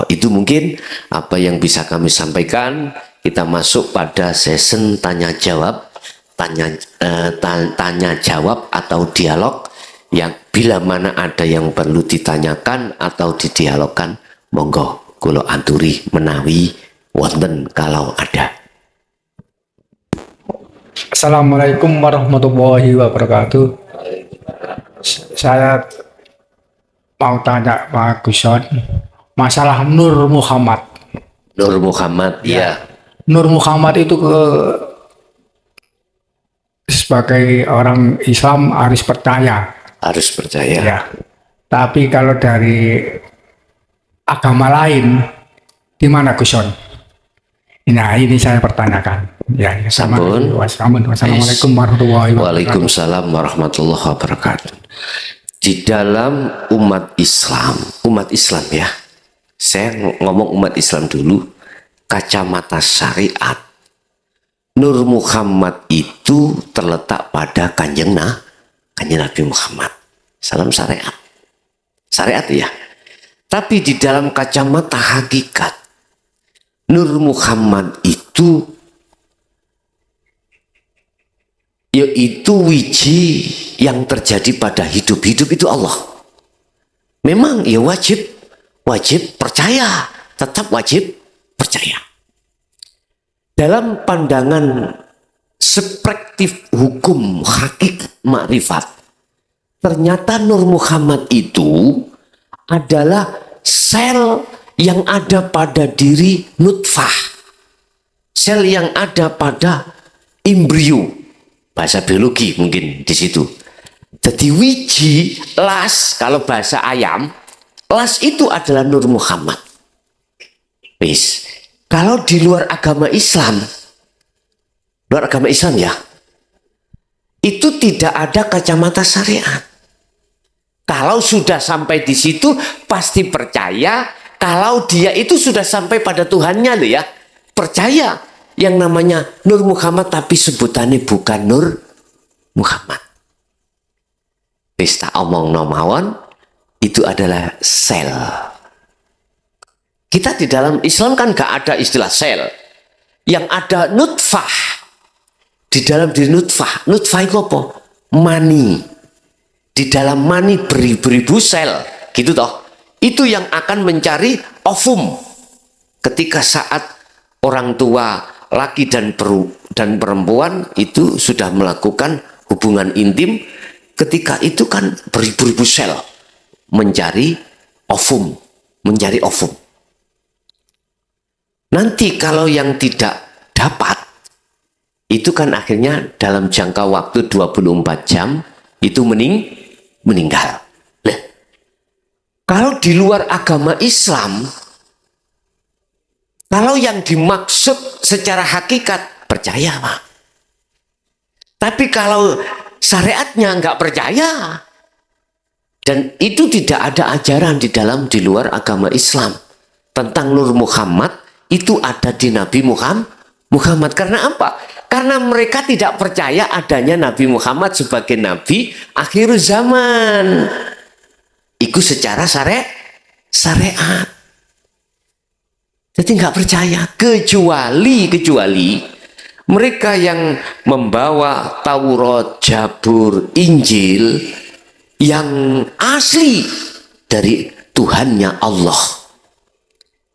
Itu mungkin apa yang bisa kami sampaikan. Kita masuk pada sesi tanya jawab atau dialog, yang bila mana ada yang perlu ditanyakan atau didialogkan, monggo kula aturi menawi wonten kalau ada. Assalamualaikum warahmatullahi wabarakatuh. Saya mau tanya Pak Guson masalah Nur Muhammad. Nur Muhammad, ya. Nur Muhammad itu sebagai orang Islam harus percaya. Harus percaya. Ya. Tapi kalau dari agama lain, di mana Guson? Nah, ini saya pertanyakan. Ya, Wassalamualaikum warahmatullahi wabarakatuh. Waalaikumsalam warahmatullahi wabarakatuh. Di dalam umat Islam ya. Saya ngomong umat Islam dulu, kacamata syariat. Nur Muhammad itu terletak pada kanjeng Nabi Muhammad. Salam syariat. Syariat ya. Tapi di dalam kacamata hakikat, Nur Muhammad itu yaitu wiji yang terjadi pada hidup-hidup itu Allah. Memang ya wajib percaya, tetap wajib percaya. Dalam pandangan perspektif hukum hakikat makrifat, ternyata Nur Muhammad itu adalah sel yang ada pada diri nutfah, sel yang ada pada embrio, bahasa biologi mungkin di situ. Jadi wiji, las, kalau bahasa ayam, las itu adalah Nur Muhammad. Wis, kalau di luar agama Islam ya, itu tidak ada kacamata syariat. Kalau sudah sampai di situ pasti percaya. Kalau dia itu sudah sampai pada Tuhannya loh ya, percaya yang namanya Nur Muhammad, tapi sebutannya bukan Nur Muhammad. Pesta omong nomawon itu adalah sel. Kita di dalam Islam kan gak ada istilah sel, yang ada nutfah. Di dalam diri nutfah itu apa? Mani. Di dalam mani beribu-ribu sel, gitu toh. Itu yang akan mencari ovum. Ketika saat orang tua laki dan perempuan itu sudah melakukan hubungan intim, ketika itu kan beribu-ribu sel mencari ovum. Nanti kalau yang tidak dapat, itu kan akhirnya dalam jangka waktu 24 jam itu meninggal. Kalau di luar agama Islam, kalau yang dimaksud secara hakikat percaya, Pak. Tapi kalau syariatnya nggak percaya, Dan itu tidak ada ajaran di luar agama Islam. Tentang Nur Muhammad itu ada di Nabi Muhammad. Karena apa? Karena mereka tidak percaya adanya Nabi Muhammad sebagai Nabi akhir zaman. Itu secara syariat. Jadi nggak percaya. Kecuali mereka yang membawa Taurat, Zabur, Injil yang asli dari Tuhannya Allah.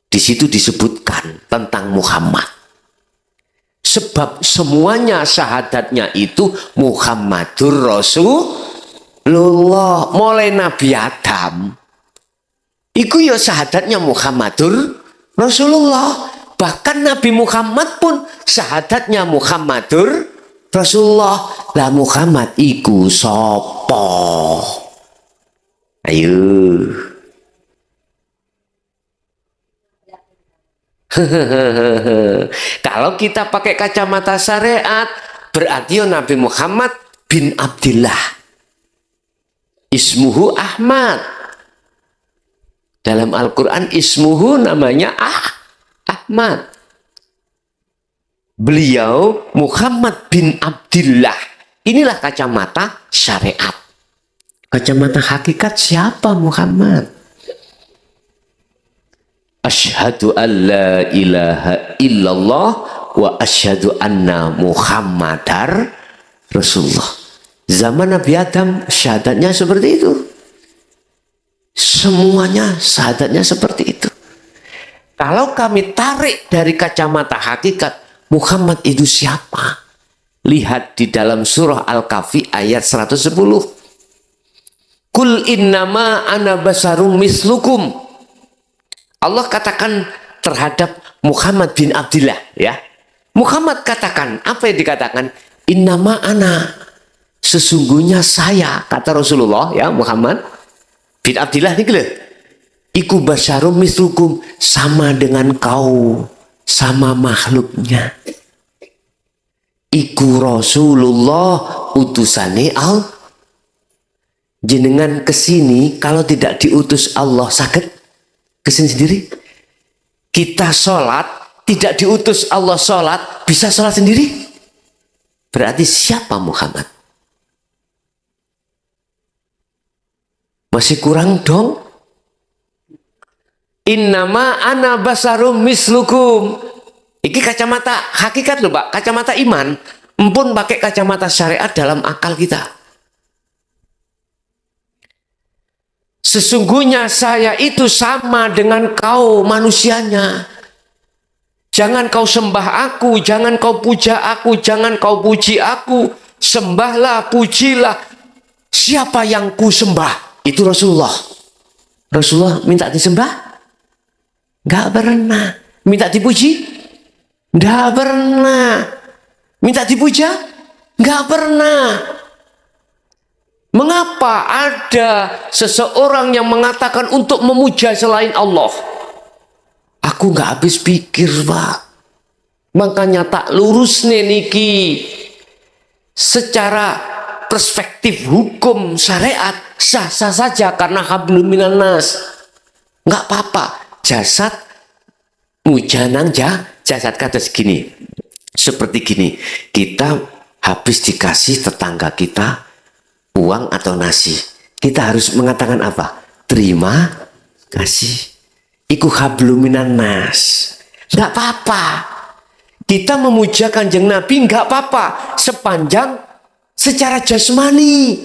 Di situ disebutkan tentang Muhammad. Sebab semuanya syahadatnya itu Muhammadur Rasulullah. Mulai Nabi Adam. Iku ya syahadatnya Muhammadur Rasulullah. Bahkan Nabi Muhammad pun syahadatnya Muhammadur Rasulullah. Lah Muhammad iku sopo? Ayo. Kalau kita pakai kacamata syariat, berarti Nabi Muhammad bin Abdillah. Ismuhu Ahmad. Dalam Al-Quran ismuhu namanya Ahmad. Beliau Muhammad bin Abdillah. Inilah kacamata syariat. Kacamata hakikat siapa Muhammad? Asyhadu an la ilaha illallah wa asyhadu anna Muhammadar Rasulullah. Zaman Nabi Adam syahadatnya seperti itu. Semuanya syahadatnya seperti itu. Kalau kami tarik dari kacamata hakikat, Muhammad itu siapa? Lihat di dalam surah Al-Kahfi ayat 110. Kul innama ana basarum mislukum. Allah katakan terhadap Muhammad bin Abdillah, ya. Muhammad katakan, apa yang dikatakan? Innama ana. Sesungguhnya saya, kata Rasulullah, ya, Muhammad bin Abdillah ini loh. Iku basyarum mislukum, sama dengan kau, sama makhluknya. Iku Rasulullah utusane Allah. Jenengan kesini kalau tidak diutus Allah sakit kesini sendiri. Kita sholat tidak diutus Allah sholat, bisa sholat sendiri. Berarti siapa Muhammad? Masih kurang dong. Innama ana basarum mislukum. Iki kacamata hakikat loh Pak, kacamata iman. Empun pakai kacamata syariat dalam akal kita. Sesungguhnya saya itu sama dengan kau manusianya. Jangan kau sembah aku, jangan kau puja aku, jangan kau puji aku. Sembahlah, pujilah. Siapa yang ku sembah? Itu Rasulullah. Rasulullah minta disembah? Enggak pernah. Minta dipuji? Enggak pernah. Minta dipuja? Enggak pernah. Mengapa ada seseorang yang mengatakan untuk memuja selain Allah? Aku nggak habis pikir, Pak. Makanya tak lurus nih niki. Secara perspektif hukum syariat sah-sah saja karena hablum minan nas. Nggak apa-apa. Jasad mujanang jasad kata segini. Seperti gini. Kita habis dikasih tetangga kita uang atau nasi, kita harus mengatakan apa? Terima kasih. Iku hablum minan nas. Enggak apa-apa. Kita memuja Kanjeng Nabi enggak apa-apa sepanjang secara jasmani.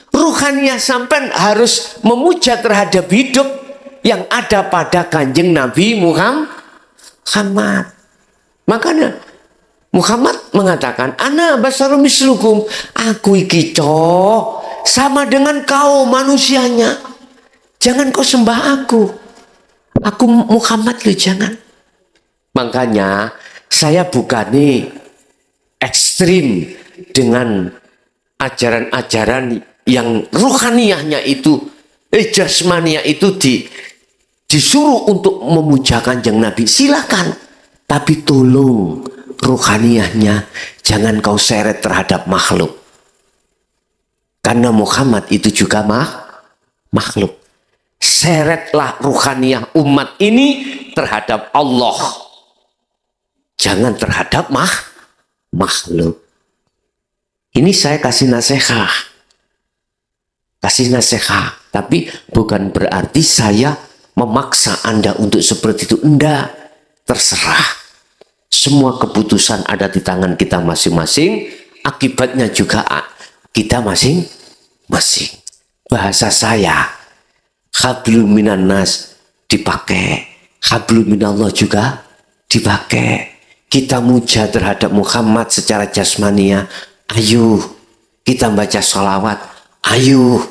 Ruhaniyah sampean harus memuja terhadap hidup yang ada pada Kanjeng Nabi Muhammad. Makanya Muhammad mengatakan, ana basarum mislukum, aku iki sama dengan kau manusianya. Jangan kau sembah aku. Aku Muhammad lu jangan. Makanya saya bukan ekstrim dengan ajaran-ajaran yang ruhaniyahnya itu, jasmaniah itu disuruh untuk memuja Kanjeng Nabi. Silakan, tapi tolong ruhaniyahnya jangan kau seret terhadap makhluk. Karena Muhammad itu juga makhluk. Seretlah ruhaniyah umat ini terhadap Allah, jangan terhadap makhluk. Ini saya kasih nasihat, tapi bukan berarti saya memaksa Anda untuk seperti itu. Enggak, terserah. Semua keputusan ada di tangan kita masing-masing, akibatnya juga kita masing-masing. Bahasa saya, hablum minan nas dipakai, hablum minallah juga dipakai. Kita muja terhadap Muhammad secara jasmania, ayo. Kita baca sholawat, ayo.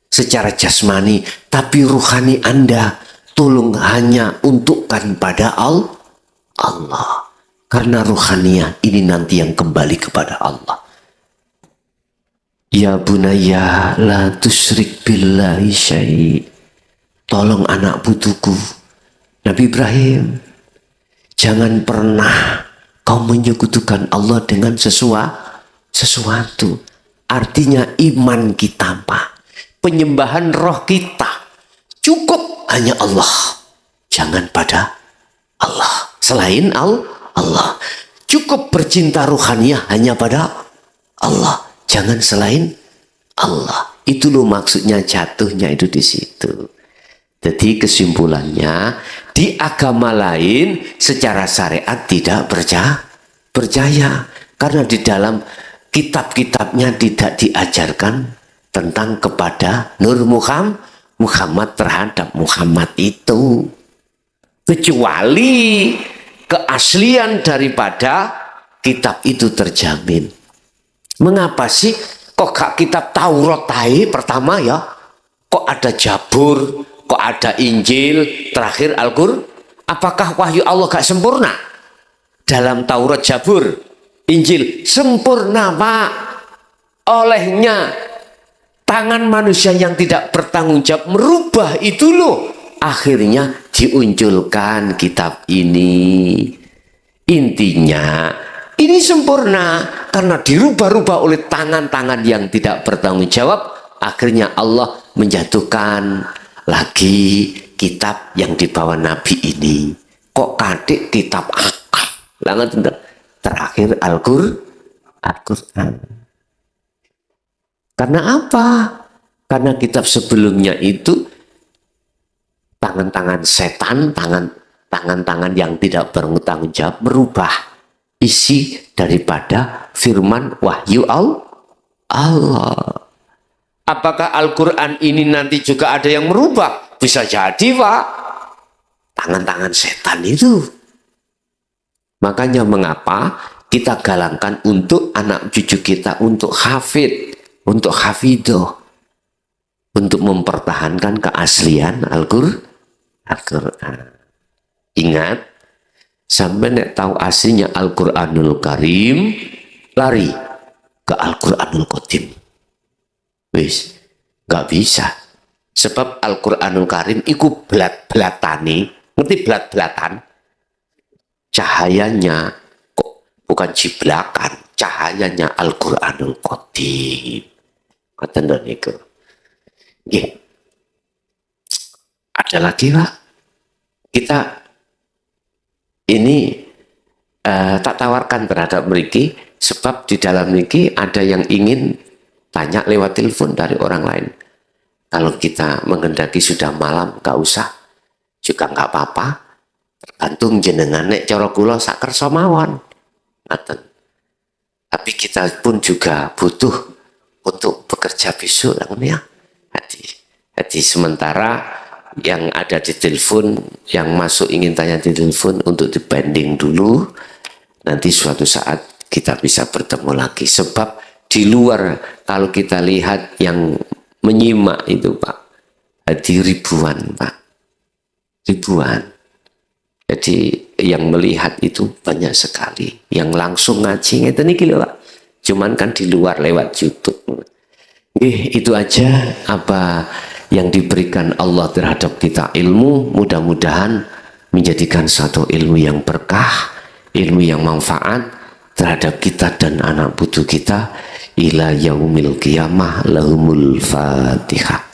Secara jasmani, tapi ruhani Anda tolong hanya untukkan pada Allah. Karena ruhaniyah ini nanti yang kembali kepada Allah. Ya bunayya la tusyrik billahi syai'. Tolong anak putuku, Nabi Ibrahim, jangan pernah kau menyekutukan Allah dengan sesuatu. Artinya iman kita, Pak, penyembahan roh kita cukup hanya Allah, jangan pada Allah selain Allah. Cukup bercinta ruhaniyah hanya pada Allah, jangan selain Allah. Itu loh maksudnya, jatuhnya itu di situ. Jadi kesimpulannya, di agama lain secara syariat tidak percaya. Karena di dalam kitab-kitabnya tidak diajarkan tentang kepada Nur Muhammad terhadap Muhammad itu. Kecuali keaslian daripada kitab itu terjamin. Mengapa sih kok gak kitab Taurat pertama ya? Kok ada Jabur, kok ada Injil, terakhir Al-Qur'an? Apakah wahyu Allah gak sempurna? Dalam Taurat, Jabur, Injil sempurna, Pak. Olehnya tangan manusia yang tidak bertanggung jawab merubah itu loh. Akhirnya diunculkan kitab ini. Intinya ini sempurna karena dirubah-rubah oleh tangan-tangan yang tidak bertanggung jawab. Akhirnya Allah menjatuhkan lagi kitab yang dibawa Nabi ini. Kok kadek kitab akal? Terakhir Al-Qur'an. Karena apa? Karena kitab sebelumnya itu tangan-tangan setan, tangan-tangan yang tidak bertanggung jawab merubah isi daripada firman wahyu Allah. Apakah Al-Qur'an ini nanti juga ada yang merubah? Bisa jadi, Pak. Tangan-tangan setan itu. Makanya mengapa kita galangkan untuk anak cucu kita, untuk hafid, untuk hafidoh, untuk mempertahankan keaslian Al-Qur'an. Ingat, sampai nek tahu aslinya Al-Qur'anul Karim, lari ke Al-Qur'anul Qadim. Wis, gak bisa. Sebab Al-Qur'anul Karim iku belat-belatani, ngerti belat-belatan? Cahayanya kok bukan ciblakan, cahayanya Al-Qur'anul Qadim. Kata niku. Nggih. Ada lagi, Pak. Kita ini tak tawarkan terhadap mriki, sebab di dalam mriki ada yang ingin tanya lewat telepon dari orang lain. Kalau kita menghendaki sudah malam, gak usah, juga gak apa-apa. Tergantung jenengan, nek cara kula sak kersa mawon. Tapi kita pun juga butuh untuk bekerja besok ya. Jadi sementara yang ada di telepon, yang masuk ingin tanya di telepon untuk dibanding dulu, nanti suatu saat kita bisa bertemu lagi. Sebab di luar kalau kita lihat yang menyimak itu, Pak, di ribuan, Pak, ribuan. Jadi yang melihat itu banyak sekali, yang langsung ngaji ngeten iki lho, Pak. Cuman kan di luar lewat YouTube. Itu aja apa yang diberikan Allah terhadap kita ilmu, mudah-mudahan menjadikan satu ilmu yang berkah, ilmu yang manfaat terhadap kita dan anak putu kita ila yaumil qiyamah. Lahumul Fatihah.